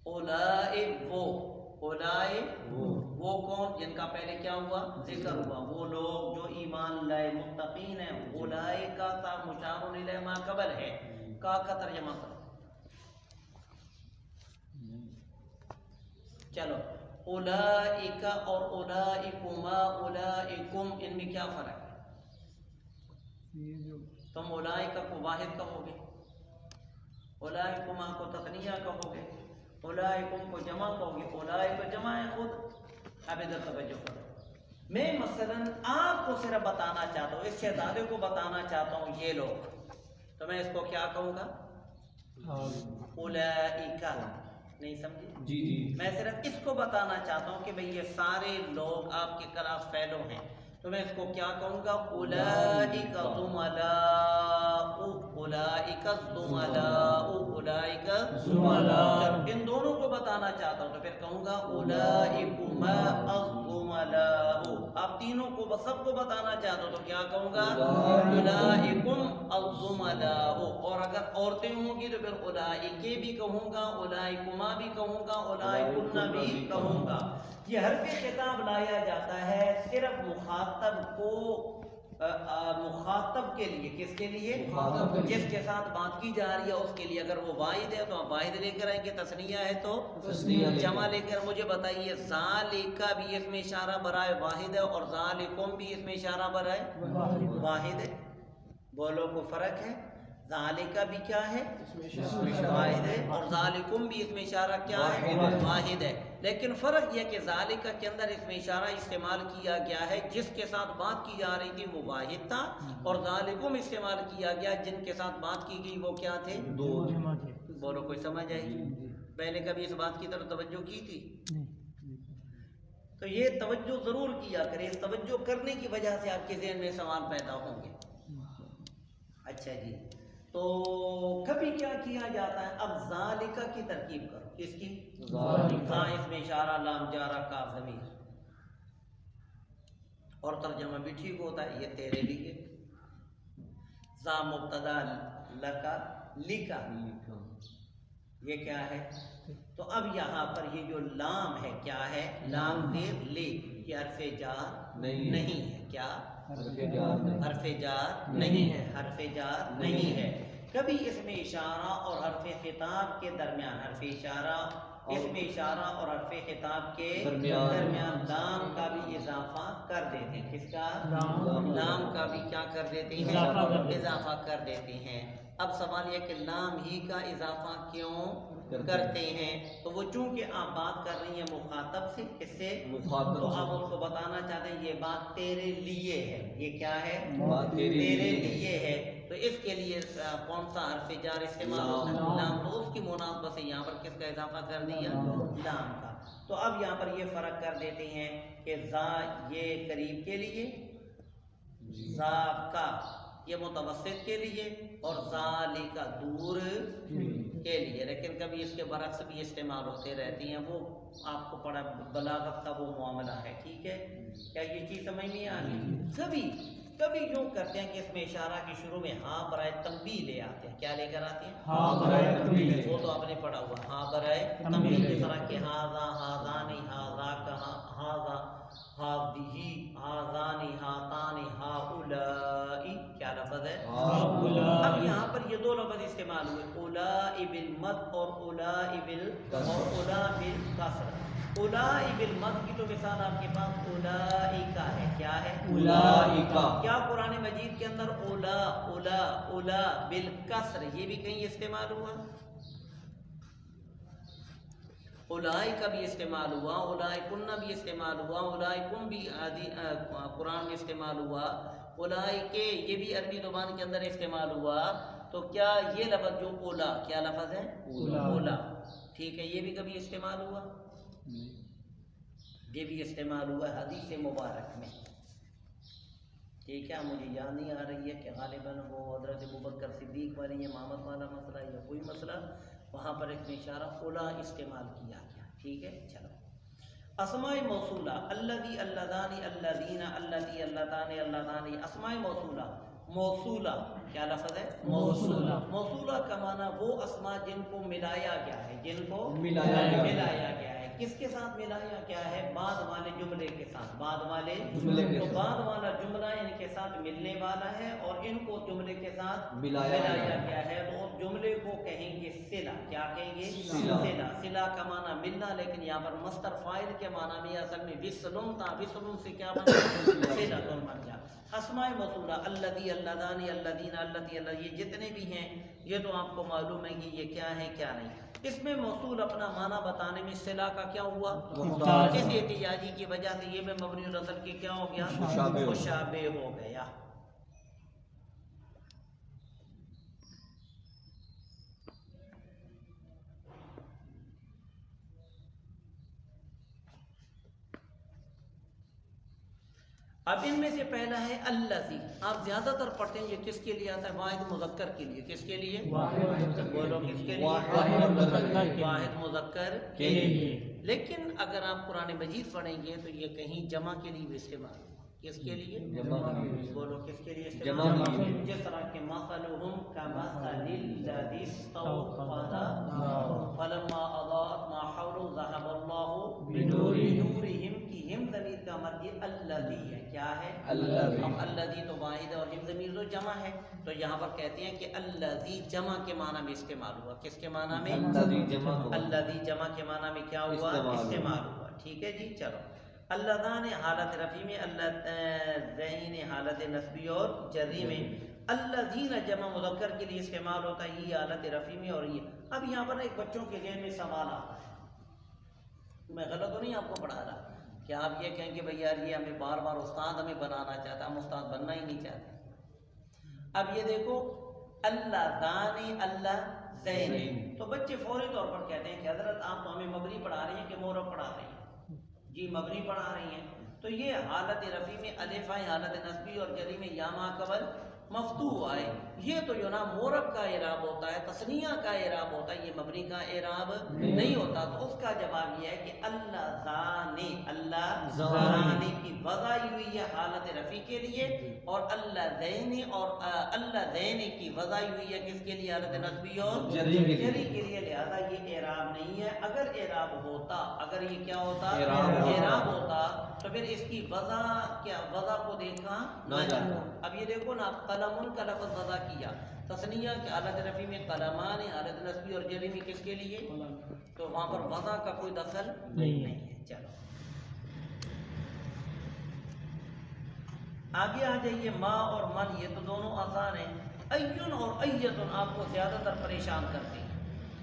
اولائے وہ، اولائے وہ کون جن کا پہلے کیا ہوا؟ ذکر ہوا، وہ لوگ جو ایمان لائے متقین ہیں۔ اولائکا کا مشار الیہ ما قبل ہے، کا ترجمہ کرو۔ چلو اولائکا اور اولائکما اولائکم، ان میں کیا فرق ہے؟ تم اولائکا کو واحد کہو گے، اولائکما کو تثنیہ کہو گے، اولائکم کو جمع کہو گے، اولائکا جمع ہے خود۔ اب ادھر توجہ کرو، میں مثلا آپ کو صرف بتانا چاہتا ہوں، اس شہزادے کو بتانا چاہتا ہوں یہ لوگ، تو میں اس کو کیا کہوں گا؟ اولائکا۔ نہیں سمجھے؟ جی جی، میں صرف اس کو بتانا چاہتا ہوں کہ بھئی یہ سارے لوگ آپ کے خلاف فیلو ہیں، تو میں اس کو کیا کہوں گا؟ اولئک زملاء، اولئک زملاء، اولئک زملاء۔ ان دونوں کو بتانا چاہتا ہوں تو پھر کہوں گا اولئکما الزملاء۔ آپ تینوں کو سب کو بتانا چاہتا ہوں تو کیا کہوں گا؟ اولئکم الزملاء۔ اور اگر عورتیں ہوں گی تو پھر اولئک بھی کہوں گا، اولئکما بھی کہوں گا، اولئکن بھی کہوں گا۔ یہ حرف خطاب لایا جاتا ہے صرف مخاطب کو مخاطب کے لیے، کس کے لیے؟ مخاطب کے لیے۔ جس کے ساتھ بات کی جا رہی ہے اس کے لیے۔ اگر وہ واحد ہے تو آپ واحد لے کر آئیں گے، تثنیہ ہے تو تثنیہ لے کر۔ جمع لے کر۔ مجھے بتائیے ذالک بھی اس میں اشارہ برائے واحد ہے اور ذالکم بھی اس میں اشارہ برائے واحد ہے، بولو کو فرق ہے؟ ذالک بھی کیا ہے؟ واحد ہے، اور ذالکم بھی اس میں اشارہ کیا ہے؟ واحد ہے۔ لیکن فرق یہ کہ ذالک کے اندر اس میں اشارہ استعمال کیا گیا ہے جس کے ساتھ بات کی جا رہی تھی وہ واحد تھا، اور ذالکم استعمال کیا گیا جن کے ساتھ بات کی گئی وہ کیا تھے؟ دو۔ بولو کوئی سمجھ آئی؟ پہلے کبھی اس بات کی طرف توجہ کی تھی؟ تو یہ توجہ ضرور کیا کرے، اس توجہ کرنے کی وجہ سے آپ کے ذہن میں سوال پیدا ہوں گے۔ اچھا جی، تو کبھی کیا کیا جاتا ہے؟ اب ذالکہ کی ترکیب کرو، کس کی؟ ذا اس میں اشارہ، لام جارہ، کاف ضمیر، اور ترجمہ بھی ٹھیک ہوتا ہے، یہ تیرے لیے، ذا مبتدا لکا لکا، یہ کیا ہے؟ تو اب یہاں پر یہ جو لام ہے کیا ہے؟ لام دیر لے، یہ حرف جار نہیں ہے، کیا حرف جار نہیں ہے، حرف جار نہیں ہے۔ کبھی اس میں اشارہ اور حرف خطاب کے درمیان، حرف اشارہ اس میں اشارہ اور حرف خطاب کے درمیان لام کا بھی اضافہ کر دیتے ہیں۔ کس کا؟ لام کا بھی کیا کر دیتے ہیں؟ اضافہ کر دیتے ہیں۔ اب سوال یہ کہ لام ہی کا اضافہ کیوں کرتے ہیں؟ تو وہ چونکہ آپ بات کر رہی ہیں مخاطب سے، کس سے؟ تو آپ اس کو بتانا چاہتے ہیں یہ بات تیرے لیے ہے، یہ کیا ہے؟ تیرے لیے ہے، تو اس کے لیے کون سا حرف جار استعمال ہوتا ہے؟ لام، تو اس کی مناسبت سے یہاں پر کس کا اضافہ کر دیا؟ لام کا۔ تو اب یہاں پر یہ فرق کر دیتے ہیں کہ ذا یہ قریب کے لیے، ذا کا یہ متوسط کے لیے، اور ذالک دور کے لیے۔ لیکن کبھی اس کے برعکس بھی استعمال ہوتے رہتی ہیں، وہ آپ کو پڑا بلاغت کا وہ معاملہ ہے، ٹھیک ہے؟ کیا یہ چیز سمجھ میں آ گئی؟ کبھی یوں کرتے ہیں کہ اس میں اشارہ کے شروع میں ہاں برائے تنبیہ لے آتے ہیں، کیا لے کر آتے ہیں؟ ہاں برائے تنبیہ، وہ تو آپ نے پڑھا ہوا، ہاں برائے تنبیہ، جس طرح کہ ہاذا ہاذانی ہاذا کہا ہاذا ہاذہی ہاذانی ہاتانی ہاؤلائی، کیا لفظ ہے؟ اب یہاں پر یہ دو لفظ استعمال ہوئے، اولائی بالمد اور اولائی بالکسر۔ اولائی بالمد کی تو مثال آپ کے پاس اولائکا ہے، کیا ہے؟ اولائکا۔ کیا قرآن مجید کے اندر اولا اولا اولا بالکسر یہ بھی کہیں استعمال ہوا؟ اولائکا بھی استعمال ہوا، اولائکن بھی استعمال ہوا، اولائکم بھی قرآن میں استعمال ہوا، اولائکے یہ بھی عربی زبان کے اندر استعمال ہوا۔ تو کیا یہ لفظ جو اولا، کیا لفظ ہے؟ اولا، ٹھیک ہے، یہ بھی کبھی استعمال ہوا؟ یہ بھی استعمال ہوا حدیث مبارک میں، ٹھیک ہے؟ مجھے یاد نہیں آ رہی ہے کہ غالباً وہ حضرت ابوبکر صدیق والی امامت والا مسئلہ یا کوئی مسئلہ، وہاں پر ایک اشارہ اولا استعمال کیا گیا، ٹھیک ہے؟ چلو، اسماء موصولہ الذی اللذانی الذین اللتی اللتان اللتان، اسماء موصولہ، موصولہ کیا لفظ ہے؟ موصولہ۔ موصولہ کا معنی وہ اسماء جن کو ملایا گیا ہے، جن کو ملایا گیا ہے۔ کس کے ساتھ ملایا گیا ہے؟ بعد والے جملے کے ساتھ، بعد والے جملے کے تو ساتھ۔ بعد والا جملہ ان کے ساتھ ملنے والا ہے اور ان کو جملے کے ساتھ ملایا گیا ہے، تو اس جملے کو کہیں گے صلہ، کیا کہیں گے؟ صلہ۔ صلہ کا معنی ملنا، لیکن یہاں پر مصدر فاعل کے معنی میں اصل میں وصلن تھا، وصلن سے کیا بنا؟ صلۃ بن گیا۔ اسماء موصولہ الذی اللذانی الذین اللتی، یہ جتنے بھی ہیں یہ تو آپ کو معلوم ہے کہ یہ کیا ہے کیا نہیں۔ اس میں موصول اپنا معنی بتانے میں صلہ کا کیا ہوا؟ اس احتجاجی کی وجہ سے یہ میں مبنی الرسل کے کیا ہو گیا؟ مشابہ ہو گیا۔ اب ان میں سے پہلا ہے الذی، آپ زیادہ تر پڑھتے ہیں یہ کس کے لیے آتا ہے؟ واحد مذکر کے لیے۔ کس کے لیے؟ بولو کس کے لیے؟ واحد مذکر کے لیے۔ لیکن اگر آپ قرآن مجید پڑھیں گے تو یہ کہیں جمع کے لیے بھی استعمال، کس کے لیے؟ بولو کس کے لیے استعمال؟ جس طرح کہ مثلہم کمثل الذی استوقد فلما اضاءت ما حولہ ذهب اللہ بنورہم، کی ہم ضمیر کا مد یہ الذی ہے، کیا ہے؟ الذی۔ اب الذی تو واحد اور ہم ضمیر تو جمع ہے، تو یہاں پر کہتے ہیں کہ الذی جمع کے معنی میں استعمال ہوا. کس کے معنی میں؟ الذی جمع ہوا. الذی جمع کے معنی میں کیا ہوا؟ استعمال ہوا. ٹھیک ہے جی. چلو اللذان حالت رفی میں، اللذین حالت نصبی اور جری میں، الذین جمع مذکر کے لیے استعمال ہوتا ہے یہ حالت رفی میں. اور یہ اب یہاں پر ایک بچوں کے ذہن میں سوال آتا ہے، میں غلط تو نہیں آپ کو پڑھا رہا کہ آپ یہ کہیں کہ بھئی یار یہ ہمیں بار بار استاد ہمیں بنانا چاہتا، ہم استاد بننا ہی نہیں چاہتے. اب یہ دیکھو اللذان اللذین، تو بچے فوری طور پر کہتے ہیں کہ حضرت آپ تو ہمیں مبنی پڑھا رہے ہیں کہ مورب پڑھا رہے ہیں؟ جی مبنی پڑھا رہی ہیں. تو یہ حالت رفی میں الف آئے، حالت نصبی اور جری میں یا ما قبل مفتوح آئے. یہ تو جو نا مورب کا اعراب ہوتا ہے، تثنیہ کا اعراب ہوتا ہے، یہ مبنی کا اعراب نہیں ہوتا. تو اس کا جواب یہ ہے کہ اللہ زانی کی وضع ہوئی ہے حالت رفی کے لیے، اور اللہ زین اور اللہ زین کی وضع ہوئی ہے کس کے لیے؟ حالت نصبی اور جری کے لیے. لہذا یہ اعراب نہیں ہے. اگر اعراب ہوتا، اگر یہ کیا ہوتا؟ اعراب ہوتا تو پھر اس کی وضع کیا؟ وضع کو دیکھا نہ جاتا. اب یہ دیکھو نا، قلمن کا لفظ وضع کیا، تثنیہ کی حالت رفی میں قلمان، حالت نصبی اور جری میں کس کے لیے؟ تو وہاں پر وضع کا کوئی دخل نہیں ہے. چلو آگے آ جائیے. ما اور من یہ تو دونوں آسان ہیں. ایون اور ایتن آپ کو زیادہ تر پریشان کرتے ہیں.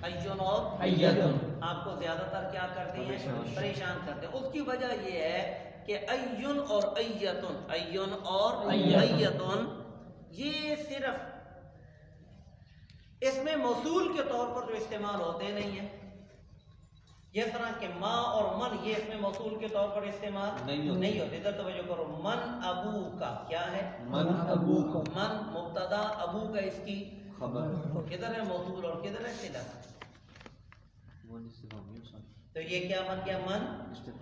ایون اور ایتن آپ کو زیادہ تر کیا کرتے ہیں؟ پریشان کرتے ہیں. اس کی وجہ یہ ہے کہ ایون اور ایتن، ایون اور ایتن یہ صرف اس میں موصول کے طور پر جو استعمال ہوتے نہیں ہیں. جس طرح کہ ما اور من یہ اس میں موصول کے طور پر استعمال نہیں ہوتے. ادھر توجہ کرو. من ابو کا کیا ہے؟ من ابو کا، من مبتدا، ابو کا اس کی خبر. کدھر ہے موصول اور کدھر ہے صلہ؟ تو یہ کیا بن گیا؟ من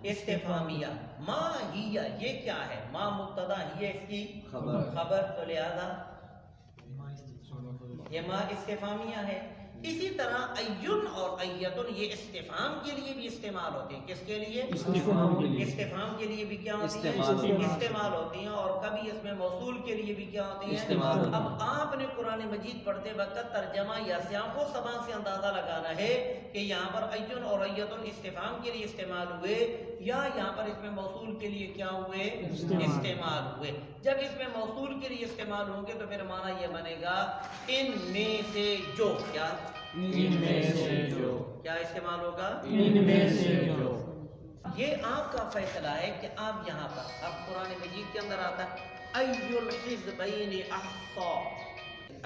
استفہامیہ. ما ہیہ یہ کیا ہے؟ ما مبتدا، ہیہ اس کی خبر. تو لہذا یہ ما استفہامیہ ہے. اسی طرح ایون اور ایتن یہ استفہام کے لیے بھی استعمال ہوتے ہیں. کس کے لیے؟ استفہام کے لیے بھی کیا ہوتی ہیں؟ استعمال ہوتی ہیں. اور کبھی اس میں موصول کے لیے بھی کیا ہوتی ہیں؟ اب آپ نے قرآن مجید پڑھتے وقت ترجمہ یا سیاق و سباق سے اندازہ لگانا ہے کہ یہاں پر ایون اور ایتن استفہام کے لیے استعمال ہوئے یا یہاں پر اس میں موصول کے لیے کیا ہوئے؟ استعمال ہوئے. جب اس میں موصول کے لیے استعمال ہوں گے تو پھر معنی یہ بنے گا ان میں سے جو. کیا؟ ان میں سے جو. کیا استعمال ہوگا؟ ان میں سے جو. یہ آپ کا فیصلہ ہے کہ آپ یہاں پر، اب قرآن مجید کے اندر آتا ہے ای الحزبین احصی.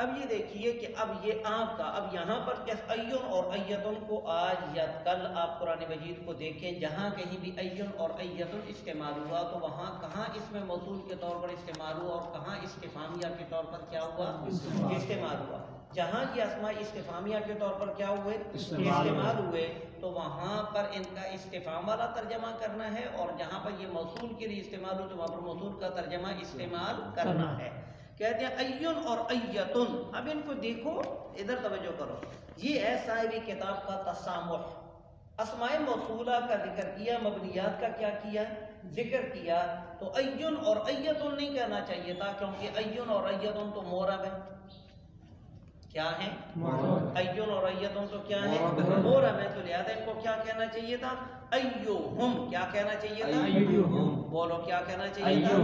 اب یہ دیکھیے کہ اب یہ آپ کا، اب یہاں پر ایون اور ایتن کو آج یا کل آپ قرآن مجید کو دیکھیں، جہاں کہیں بھی ایون اور ایتن استعمال ہوا تو وہاں کہاں اس میں موصول کے طور پر استعمال ہوا اور کہاں استفہامیہ کے طور پر کیا ہوا؟ استعمال ہوا. جہاں یہ اسماء استفہامیہ کے طور پر کیا ہوئے؟ استعمال ہوئے، تو وہاں پر ان کا استفہام والا ترجمہ کرنا ہے، اور جہاں پر یہ موصول کے لیے استعمال ہو تو وہاں پر موصول کا ترجمہ استعمال کرنا ہے. کہتے ہیں ایون اور ایتن. اب ان کو دیکھو، ادھر توجہ کرو. یہ ہے صاحب کتاب کا تسامح. اسماء موصولہ کا ذکر کیا، مبنیات کا کیا کیا؟ ذکر کیا. تو ایون اور ایتن نہیں کہنا چاہیے تھا، کیونکہ ایون اور ایتن تو مورب ہے. کیا ہے؟ ایون اور ایتن تو کیا ہے؟ مورب ہے. تو لہذا ان کو کیا کہنا چاہیے تھا؟ ایوہم. کیا کہنا چاہیے تھا؟ ایوہم. بولو کیا کہنا چاہیے تھا؟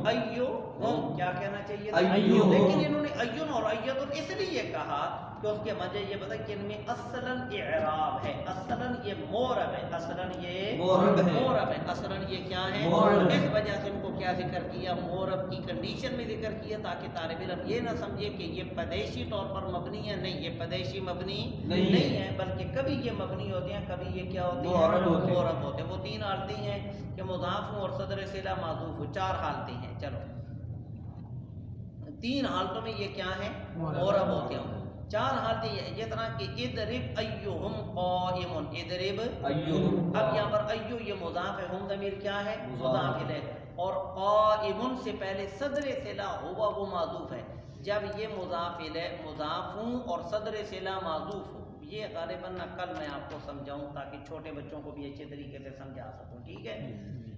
ایوہم. کیا کہنا چاہیے تھا؟ ایوہم. لیکن انہوں نے ایون اور ایتن اس لیے کہا کہ اس کے وجہ یہ بتا کہ ان میں اصلاً اعراب ہے، اصلاً یہ مورب ہے، اصلاً یہ مورب ہے، اصلاً یہ کیا ہے؟ اس وجہ سے ان کو کیا ذکر کیا؟ مورب کی کنڈیشن میں ذکر کیا، تاکہ طالب علم یہ نہ سمجھے کہ یہ پیدائشی طور پر مبنی ہے. نہیں، یہ پیدائشی مبنی نہیں ہے، بلکہ کبھی یہ مبنی ہوتے ہیں، کبھی یہ کیا ہوتی ہیں؟ مورب ہوتے ہیں. وہ تین حالتیں ہیں کہ مضاف ہوں اور صدر صلہ معذوف ہو. چار حالتیں ہیں. چلو، تین حالتوں میں یہ کیا ہے؟ مورب ہوتے ہیں. چار حالتیں یہ جس طرح کہ اضرب ایہم قائم. اضرب ایہم. اب یہاں پر ایو یہ مضاف ہے، ہم ضمیر کیا ہے؟ مضاف الیہ. اور قائم سے پہلے صدر صلہ ہوا وہ معذوف ہے. جب یہ مضاف الیہ مضاف ہوں اور صدر صلہ معذوف ہو، یہ غالباً کل میں آپ کو سمجھاؤں تاکہ چھوٹے بچوں کو بھی اچھے طریقے سے سمجھا سکوں. ٹھیک ہے؟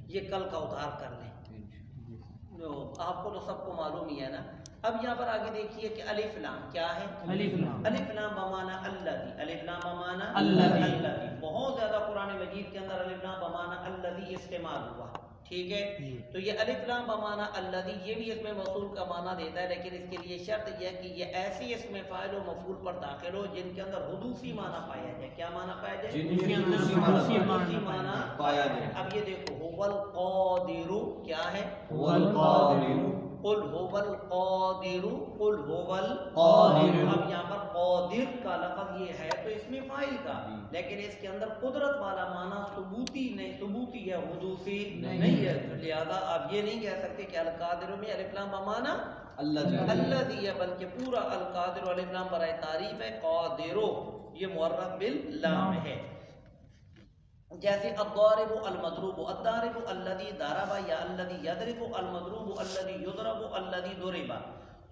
یہ کل کا ادھار کر لیں. آپ کو تو سب کو معلوم ہی ہے نا. اب یہاں پر آگے دیکھیے کہ الف لام کیا ہے؟ الف لام. الف لام بمانا الذی. الف لام بمانا الذی. بہت زیادہ قرآن مجید کے اندر الف لام بمانا الذی استعمال ہوا. ٹھیک ہے. تو یہ الف لام بمانا الذی یہ بھی اس میں موصول کا معنی دیتا ہے، لیکن اس کے لیے شرط یہ ہے کہ یہ ایسی اس میں فاعل و مفعول پر داخل ہو جن کے اندر حدوثی معنی پایا جائے. کیا معنی پایا جائے؟ جن کے اندر حدوثی معنی پایا جائے. اب یہ دیکھو هو القادر کیا ہے؟ هو القادر. قل هو القادر. قل هو قادر. اب یہاں پر قادر کا لفظ یہ ہے تو اس میں فاعل کا، لیکن اس کے اندر قدرت والا معنی ثبوتی نہیں، ثبوتی ہے، حدوثی نہیں ہے. لہذا آپ یہ نہیں کہہ سکتے کہ القادر میں الف لام بمانا الذی ہے، بلکہ پورا القادر الف لام برائے تعریف ہے. قادر یہ معرف باللام ہے. جیسے الضارب المضروب، الضارب الذی ضرب یا الذی یضرب، المضروب الذی یضرب الذی ضرب.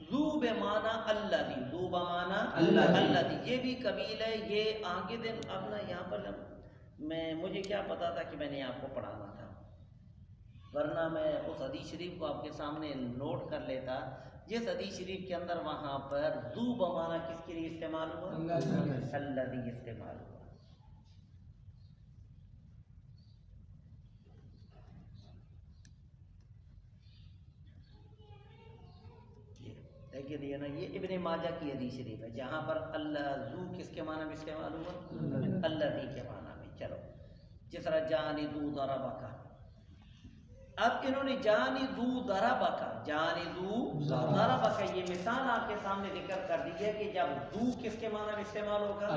ذو بمعنی الذی، ذو بمعنی الذی یہ بھی قبیل ہے. یہ آگے دن اپنا یہاں پر مجھے کیا پتا تھا کہ میں نے آپ کو پڑھانا تھا، ورنہ میں اس حدیث شریف کو آپ کے سامنے نوٹ کر لیتا جس حدیث شریف کے اندر وہاں پر ذو بمعنی کس کے لیے استعمال ہوا؟ الذی استعمال ہوا. لیکن یہ نا یہ ابن ماجہ کی حدیث شریف ہے جہاں پر اللہ ذو کس کے معنی میں استعمال ہوا؟ الذی کے معنی میں. چلو جس طرح جانی ذو ضربک، اب انہوں نے جانی ذو ضربک، جانی ذو ضربک یہ مثال آپ کے سامنے ذکر کر دی ہے کہ جب ذو کس کے معنی میں استعمال ہوگا؟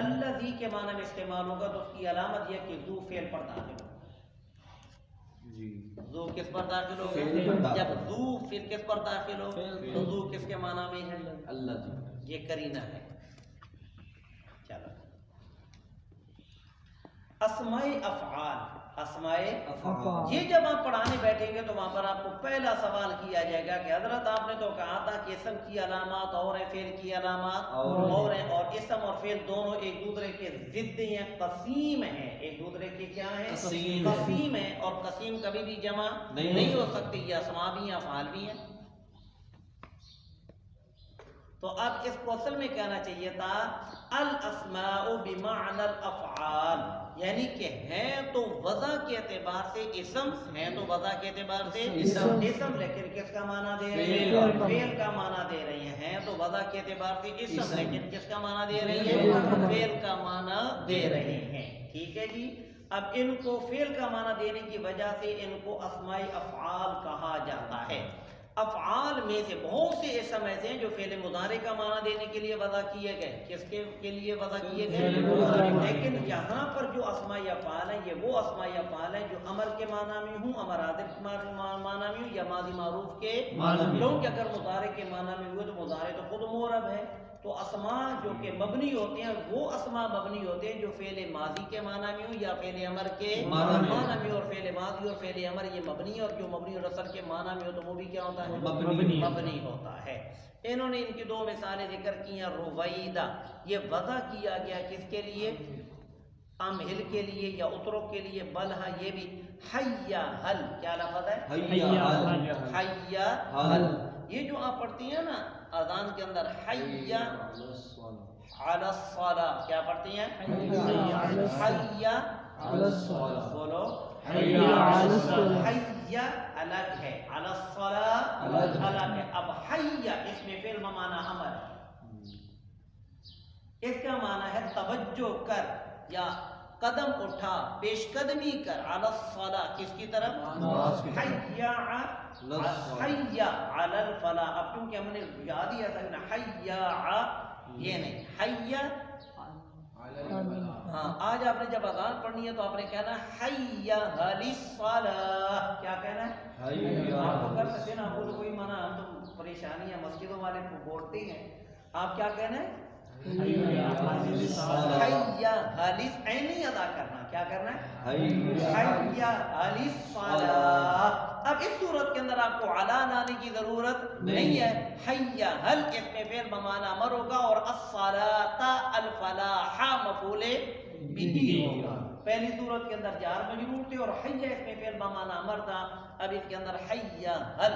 الذی کے معنی میں استعمال ہوگا تو اس کی علامت یہ کہ ذو فعل پر داخل ہوگا. ذو کس پر داخل ہوگا؟ جب ذو پھر کس پر داخل ہو تو ذو کس کے معنی میں ہے؟ اللہ. یہ قرینہ ہے. چلو اسماء افعال، اسماء افعال یہ جب آپ پڑھانے بیٹھیں گے تو وہاں پر آپ کو پہلا سوال کیا جائے گا کہ حضرت آپ نے تو کہا تھا کہ اسم کی علامات اور ہیں، فعل کی علامات اور ہیں، اور اسم اور فعل دونوں ایک دوسرے کے ضد ہیں، قسیم ہیں. ایک دوسرے کے کیا ہیں؟ قسیم ہیں. اور قسیم کبھی بھی جمع نہیں ہو سکتی. یہ اسماء بھی ہیں، افعال بھی ہیں. تو اب اس کو اصل میں کہنا چاہیے تھا الاسماء بمعنی الافعال، یعنی کہ ہیں تو وضع کے اعتبار سے اسم، ہیں تو وضع کے اعتبار سے اسم، لیکن کس کا معنی دے رہے ہیں؟ فعل کا معنی دے رہے ہیں. ہیں تو وضع کے اعتبار سے اسم، لیکن کس کا معنی دے رہے ہیں؟ فعل کا معنی دے رہے ہیں. ٹھیک ہے جی. اب ان کو فعل کا معنی دینے کی وجہ سے ان کو اسماء افعال کہا جاتا ہے. افعال میں سے بہت سے اسم ایسے ہیں جو فعل مضارع کا معنی دینے کے لیے وضع کیے گئے. کس کے لیے وضع کیے گئے؟ لیکن یہاں پر جو اسماء افعال ہیں یہ وہ اسماء افعال ہیں جو امر کے معنی میں ہوں، امر حاضر کے معنی میں ہوں، یا ماضی معروف کے معنی میں. کیونکہ اگر مضارع کے معنی میں ہوئے تو مضارع تو خود معرب ہے. تو اسماء جو کہ مبنی ہوتے ہیں وہ اسماء مبنی ہوتے ہیں جو فعل ماضی کے معنی میں ہوں یا فعل امر کے معنی میں. اور فعل ماضی اور فعل امر یہ مبنی ہے، اور جو مبنی اور اصل کے معنی میں ہو تو وہ بھی کیا ہوتا ہے؟ مبنی ہوتا ہے. انہوں نے ان کی دو مثالیں ذکر کی ہیں. رویدہ یہ وضع کیا گیا کس کے لیے؟ امہل کے لیے یا اترک کے لیے. بلہا یہ بھی. حیا حل کیا لفظ ہے؟ حیا حل. یہ جو آپ پڑھتی ہیں نا اذان کے اندر حیا علی الصلاۃ، کیا پڑھتی ہیں؟ حیا علی الصلاۃ. بولو حیا الگ ہے، علی الصلاۃ الگ ہے. اب حیا اس میں فعل بمعنی امر ہے. اس کا معنی ہے توجہ کر یا قدم اٹھا، پیش قدمی کر. علی الصلاۃ کس کی طرف؟ حیا حیا علی الفلاح. اب کیونکہ ہم نے یاد ہی ایسا کرنا حیا یہ نہیں حیا. ہاں آج آپ نے جب اذان پڑھنی ہے تو آپ نے کہنا حیا علی الصلاۃ. کیا کہنا ہے؟ آپ کو کر سکتے نا، آپ کو تو کوئی منع، ہم تو پریشانی ہے مسجدوں والے کو بولتے ہیں. آپ کیا کہنا ہے؟ حیا علی عینی ادا کرنا. کیا کرنا ہے؟ حیا علی الصلاۃ. اب اس صورت کے اندر آپ کو علا لانے کی ضرورت نہیں ہے. حیا حل اس میں فعل بمعنی امر ہوگا اور الصلاۃ الفلاح مفعول بہ ہوگا. پہلی صورت کے اندر جار مجرور تھے اور حیا اس میں فعل بمعنی امر تھا. اب اس کے اندر حیا حل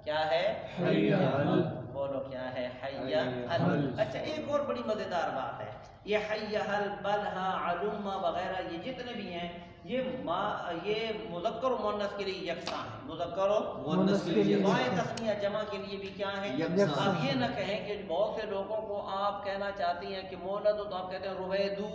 کیا ہے؟ حی حل. بولو کیا ہے؟ حیا حل. اچھا ایک اور بڑی مزیدار بات ہے، یہ حیا حل بلہا علوما وغیرہ یہ جتنے بھی ہیں یہ مذکر و مؤنث کے لیے یکساں ہیں. مذکر و مؤنث کے لیے واحد تسنیہ جمع کے لیے بھی کیا ہے؟ یکساں. آپ یہ نہ کہیں کہ بہت سے لوگوں کو آپ کہنا چاہتی ہیں کہ مولد ہو تو آپ کہتے ہیں رویدو.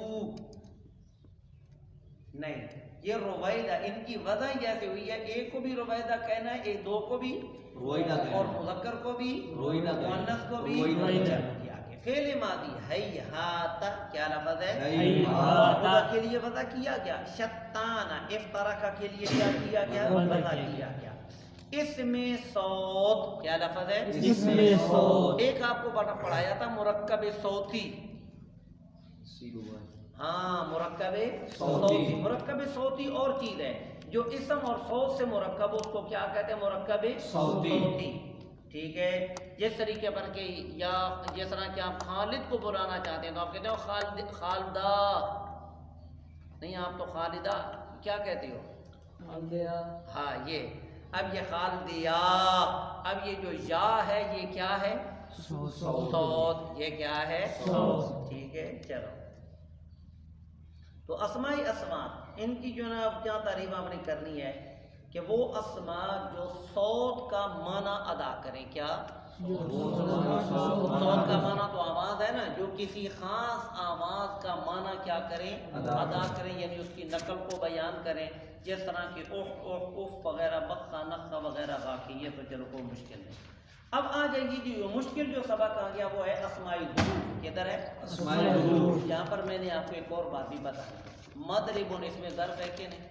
نہیں، یہ رویدہ ان کی وضع جیسے ہوئی ہے، ایک کو بھی رویدہ کہنا ہے، ایک دو کو بھی رویدہ کہنا ہے. اور مذکر کو بھی رویدہ کہنا ہے. مؤنث کو بھی رویدہ رویدہ کہنا ہے. کیا کہ فعل ماضی ہیہات کیا لفظ ہے؟ ہیہات. خدا کے لیے وضع کیا گیا. شتانا افترقہ کے لیے کیا کیا گیا؟ وضع کیا گیا. اس میں صوت کیا لفظ ہے؟ اس میں صوت. ایک آپ کو پڑھایا تھا مرکب صوتی. ہاں مرکب صوتی. مرکب صوتی اور چیز ہے جو اسم اور صوت سے مرکب ہو، اس کو کیا کہتے ہیں؟ مرکب صوتی. ٹھیک ہے. جس طریقے پر کہ یا جس طرح کہ آپ خالد کو بلانا چاہتے ہیں تو آپ کہتے ہو خالدہ. نہیں، آپ تو خالدہ کیا کہتے ہو؟ خالدیا. ہاں یہ اب یہ خالدیا. اب یہ جو یا ہے یہ کیا ہے؟ صوت. یہ کیا ہے؟ صوت. ٹھیک ہے. چلو تو اسماء اسماء ان کی جو نا کیا تعریف آپ نے کرنی ہے کہ وہ اسماء جو صوت کا معنی ادا کریں. کیا صوت کا معنی تو آواز ہے نا، جو کسی خاص آواز کا معنی کیا کریں؟ ادا کریں، یعنی اس کی نقل کو بیان کریں. جس طرح کی اوف اوف اوف وغیرہ، بخا نخا وغیرہ. باقی یہ تو چلو کوئی مشکل نہیں. اب آ جائیے جو مشکل جو سبق آ گیا وہ ہے اسماء الظروف. کدھر ہے؟ اسماء الظروف. یہاں پر میں نے آپ کو ایک اور بات بھی بتائی. مضرب اس میں ظرف ہے کہ نہیں؟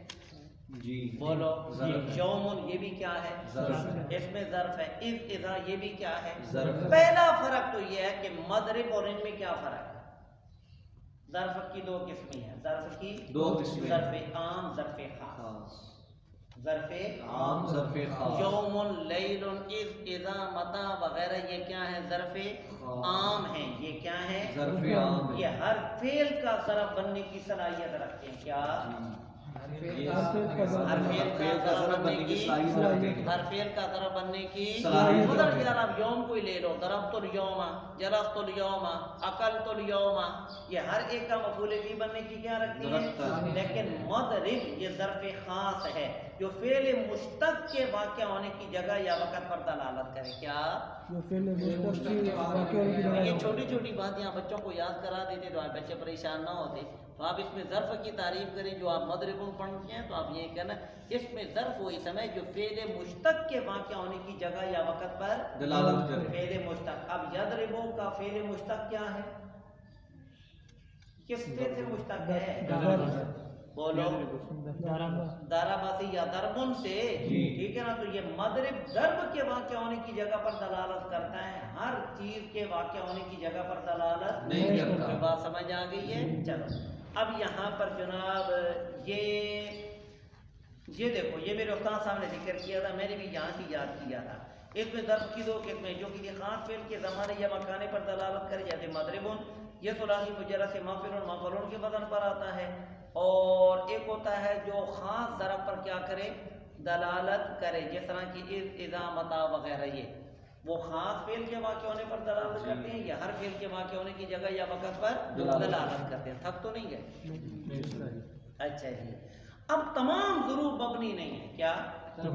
جی بولو. ظرف. یوم یہ بھی کیا ہے؟ ظرف ہے. اس میں ظرف ہے. اذ اذا یہ بھی کیا ہے؟ ظرف ہے. پہلا فرق تو یہ ہے کہ مضرب اور ان میں کیا فرق ہے؟ ظرف کی دو قسمیں ہیں. ظرف کی دو قسمیں. ظرف عام، ظرف خاص. ظرف عام، ظرف خاص. یوم لیل اذ اذا متا وغیرہ یہ کیا ہے؟ ظرف عام ہیں. یہ کیا ہے؟ ظرف عام ہے. یہ ہر فعل کا ظرف بننے کی صلاحیت رکھتے ہیں. کیا؟ ہر فعل کا ظرف بننے کی صلاحیت. ہر فعل کا ظرف بننے کی صلاحیت. مطلب یار آپ یوم کو ہی لے لو. ضربت الیوم، جلست الیوم، اکلت الیوم، یہ ہر ایک کا مفعول بھی بننے کی کیا رکھتی ہے؟ لیکن مضرب یہ ظرف خاص ہے جو فعل مشتق کے واقع ہونے کی جگہ یا وقت پر دلالت کرے. کیا؟ یہ چھوٹی چھوٹی باتیں آپ بچوں کو یاد کرا دیتے تو آپ بچے پریشان نہ ہوتے. تو آپ اس میں ظرف کی تعریف کریں. جو آپ مضرب پڑھتے ہیں تو آپ یہ کہنا اس میں ظرف وہی سمے جو فعل مشتق کے واقع ہونے کی جگہ یا وقت پر دلالت کرے. فعل مشتق. اب یضربو کا فعل مشتق کیا ہے؟ کس فعل سے مشتق ہے؟ بولو. ضرب سے یا ضربن سے. ٹھیک ہے نا. تو یہ مضرب ضرب کے واقع ہونے کی جگہ پر دلالت کرتا ہے، ہر چیز کے واقع ہونے کی جگہ پر دلالت نہیں کرتا. یہ بات سمجھ آ گئی ہے. چلو اب یہاں پر جناب یہ دیکھو، یہ میرے استاد صاحب نے ذکر کیا تھا، میں نے بھی یہاں سے یاد کیا تھا. اس میں ضرب کی دو قسمیں جو کسی خاص فعل کے زمانے یا مکانے پر دلالت کرے، جیسے مضربن یہ ثلاثی مجرد سے مفعول مفعول کے وزن پر آتا ہے. اور ایک ہوتا ہے جو خاص ضرب پر کیا کرے؟ دلالت کرے. جس طرح کی اذا متا وغیرہ یہ وہ خاص فعل کے واقع ہونے پر دلالت کرتے ہیں یا ہر فعل کے واقع ہونے کی جگہ یا وقت پر دلالت کرتے ہیں. تھک تو نہیں گئے؟ اچھا جی. اب تمام ظروف مبنی نہیں ہے. کیا؟ جب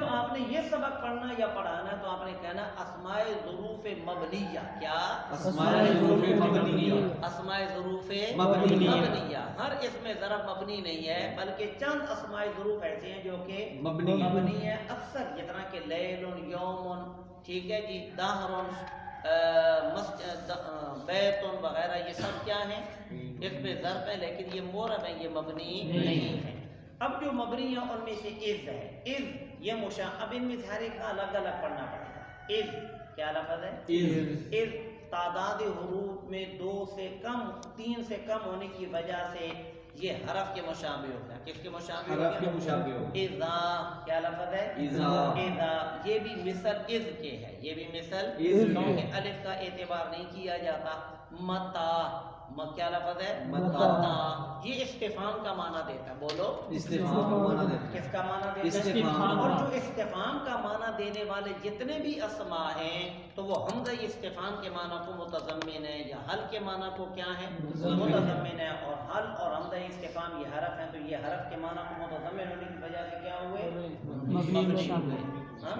آپ نے یہ سبق پڑھنا یا پڑھانا تو آپ نے کہنا اسماء ظروف مبنیہ. کیا؟ اسماء ظروف مبنیہ. اسماء ظروف مبنیہ. مبنیہ. ہر اس میں ظرف مبنی نہیں ہے بلکہ چند اسماء ظروف ایسے ہیں جو کہ مبنی ہے. اکثر جتنا کہ لیل، یوم، ٹھیک ہے جی، دہر، بیت وغیرہ یہ سب کیا ہیں؟ اس میں ظرف ہے لیکن یہ مورب ہے، یہ مبنی نہیں ہے. اب جو مبنی ہے ان میں سے اذ ہے. اذ یہ اب ان میں سے ہر ایک کا الگ الگ پڑھنا پڑے گا. اذ کیا لفظ ہے؟ اذ تعداد حروف میں 2 سے کم 3 سے کم ہونے کی وجہ سے یہ حرف کے مشابہ ہوتا ہے. کس کے مشابہ ہوتا ہے؟ حرف کے مشابہ ہوتا ہے. اذا کیا لفظ ہے؟ اذا. اذا یہ بھی مثل اذ کے ہے. یہ بھی مثل اذ کیونکہ الف کا اعتبار نہیں کیا جاتا. متا کیا لفظ ہے؟ متا۔ یہ استفہام کا معنی دیتا ہے، بولو استفہام کا معنی دیتا ہے۔ کس کا معنی دیتا ہے؟ استفہام۔ اور جو استفہام کا معنی دینے والے جتنے بھی اسماء ہیں تو وہ حمزہ استفہام کے معنی کو متضمن ہے، یا حل کے معنی کو کیا ہے؟ متضمن ہے۔ اور حل اور حمزہ استفہام یہ حرف ہیں، تو یہ حرف کے معنی کو متضمن ہونے کی وجہ سے کیا ہوئے؟ مبنی ہوئے۔ ہاں؟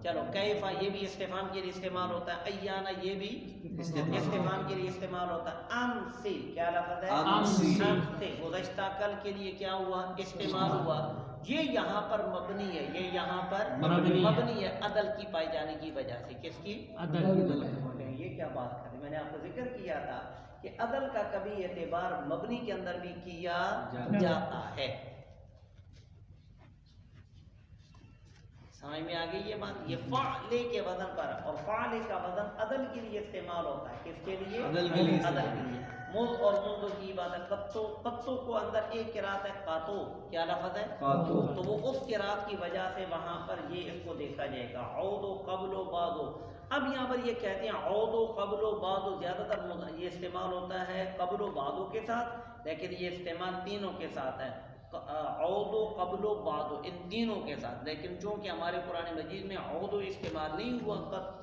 چلو کیفا یہ بھی استفہام کے لیے استعمال ہوتا ہے، ایانا یہ بھی استفہام کے لیے استعمال ہوتا ہے۔ امسی کیا لفظ ہے؟ امسی۔ امسی گزشتہ کل کے لیے کیا ہوا؟ استعمال ہوا۔ یہ یہاں پر مبنی ہے، یہ یہاں پر مبنی ہے عدل کی پائے جانے کی وجہ سے۔ کس کی؟ یہ کیا بات کر رہے ہیں؟ میں نے آپ کو ذکر کیا تھا کہ عدل کا کبھی اعتبار مبنی کے اندر بھی کیا جاتا ہے۔ سمجھ میں آ گئی یہ بات؟ یہ فعلے کے وزن پر، اور فعلے کا وزن عدل کے لیے استعمال ہوتا ہے۔ کس کے لیے؟ عدل کے لیے۔ عدل کے لیے۔ مذ اور منذ کی بات ہے۔ قطو کو اندر ایک قرات ہے قاتو، کیا لفظ ہے؟ قاتو۔ تو وہ اس قرات کی وجہ سے وہاں پر یہ اس کو دیکھا جائے گا عود و قبل و بعد و۔ اب یہاں پر یہ کہتے ہیں عود و قبل و بعد و، زیادہ تر یہ استعمال ہوتا ہے قبل و بعد کے ساتھ، لیکن یہ استعمال تینوں کے ساتھ ہے، عود و قبل و بعد و، ان تینوں کے ساتھ۔ لیکن چونکہ ہمارے قرآن مجید میں عود و استعمال نہیں ہوا،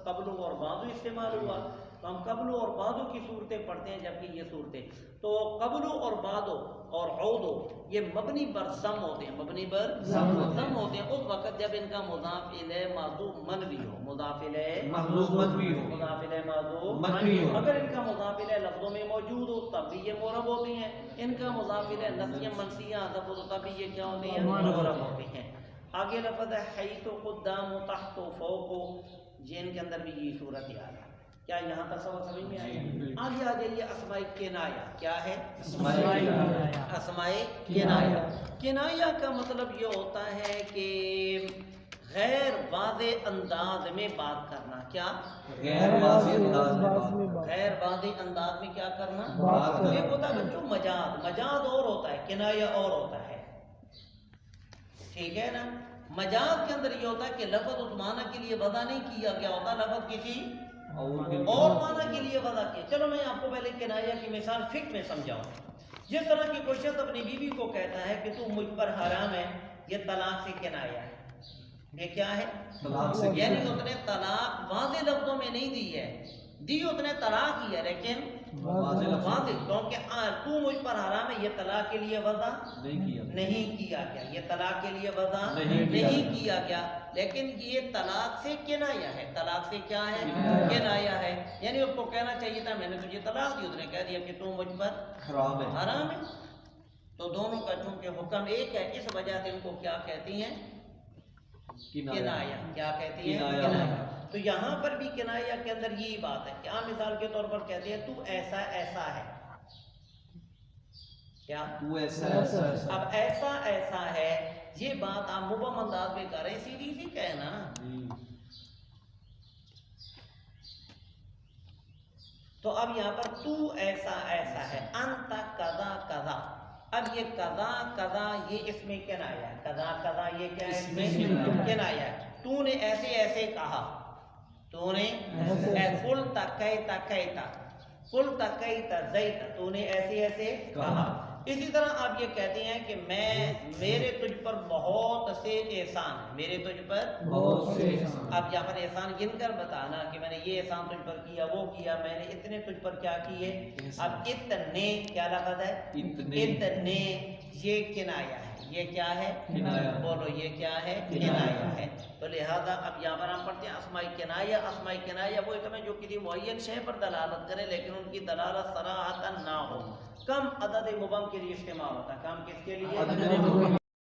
قبل اور بعد استعمال ہوا، تو ہم قبل اور بعد کی صورتیں پڑھتے ہیں، جبکہ یہ صورتیں تو قبل اور بعد اور عود یہ مبنی بر ضم ہوتے ہیں، مبنی بر ضم ہوتے ہیں اس وقت جب ان کا مضاف الیہ معذوف منوی ہو، مضاف الیہ محذوف منوی ہو، مضاف الیہ معذوف منوی ہو۔ اگر ان کا مضاف الیہ لفظوں میں موجود ہو تب بھی یہ معرب ہوتی ہیں، ان کا مضاف الیہ نسیہ منسیہ حذف ہو تو تب بھی یہ کیا ہوتی ہیں؟ معرب ہوتی ہیں۔ آگے لفظ ہے حیث قدام تحت فوق، جن کے اندر بھی یہ صورت یاد ہے۔ کیا یہاں تک سمجھ میں آئی؟ آگے آ جائیے اسماء کنایہ، کیا ہے؟ اسماء کنایہ۔ کنایہ کا مطلب یہ ہوتا ہے کہ غیر واضح انداز میں بات کرنا، کیا؟ غیر واضح انداز میں غیر واضح انداز میں کیا کرنا؟ بات کرنا۔ ایک ہوتا ہے بچوں مجاز، مجاز اور ہوتا ہے، کنایہ اور ہوتا ہے، ٹھیک ہے نا؟ مجاز کے اندر یہ ہوتا ہے کہ لفظ اس معنی کے لیے وضع نہیں کیا گیا ہوتا، لفظ کسی اور معنی کے لیے وضع کیا۔ چلو میں آپ کو پہلے کنایہ کی مثال فقہ میں سمجھاؤں۔ جس طرح کی کوئی شخص اپنی بیوی کو کہتا ہے کہ تو مجھ پر حرام ہے، یہ طلاق سے کنایہ ہے۔ یہ کیا ہے؟ یعنی اس نے طلاق واضح لفظوں میں نہیں دی ہے، دی اس نے طلاق ہی ہے لیکن واضح، کیونکہ تو مجھ پر حرام ہے یہ طلاق کے لیے وضع نہیں کیا گیا، یہ طلاق کے لیے وضع نہیں کیا گیا، لیکن یہ طلاق سے کنایہ ہے۔ طلاق سے کیا ہے؟ کنایہ ہے۔ یعنی اس کو کہنا چاہیے تھا میں نے تجھے طلاق دی، اس نے کہہ دیا کہ تو مجھ پر حرام ہے۔ تو دونوں کا چونکہ حکم ایک ہے، اس وجہ سے ان کو کیا کہتی ہیں؟ کنایہ۔ کیا کہتی ہیں؟ کنایہ۔ تو یہاں پر بھی کنایہ کے اندر یہی بات ہے کہ عام مثال کے طور پر کہتے ہیں تو ایسا ایسا ہے، کیا؟ تو ایسا ایسا ایسا۔ اب ایسا ایسا ہے یہ بات آپ مبہم انداز میں کر رہے ہیں، سیدھی سی کہنا۔ تو اب یہاں پر تو ایسا ایسا ہے، انت کذا کذا۔ اب یہ کذا کذا یہ اس میں کنایہ ہے، کذا کذا یہ کیا ہے؟ اس میں کنایہ ہے۔ تو نے ایسے ایسے کہا، تو نے قلت کیت کیت، قلت کیت زیت، تو نے ایسے ایسے کہا۔ اسی طرح آپ یہ کہتے ہیں کہ میرے تجھ پر بہت سے احسان ہیں، میرے تجھ پر بہت سے احسان۔ اب یہاں پر احسان گن کر بتانا کہ میں نے یہ احسان تجھ پر کیا، وہ کیا، میں نے اتنے تجھ پر کیا کیے۔ اب اتنے کیا لفظ ہے؟ اتنے یہ کنایہ ہے، یہ کیا ہے؟ بولو یہ کیا ہے؟ کنایہ ہے۔ تو لہذا اب یہاں پر ہم پڑھتے ہیں اسماء کنایہ۔ اسماء کنایہ وہ اسم جو کسی معین شے پر دلالت کرے لیکن ان کی دلالت صراحتاً نہ ہو، کم عدد مبہم کے لیے استعمال ہوتا ہے۔ کام کس کے لیے؟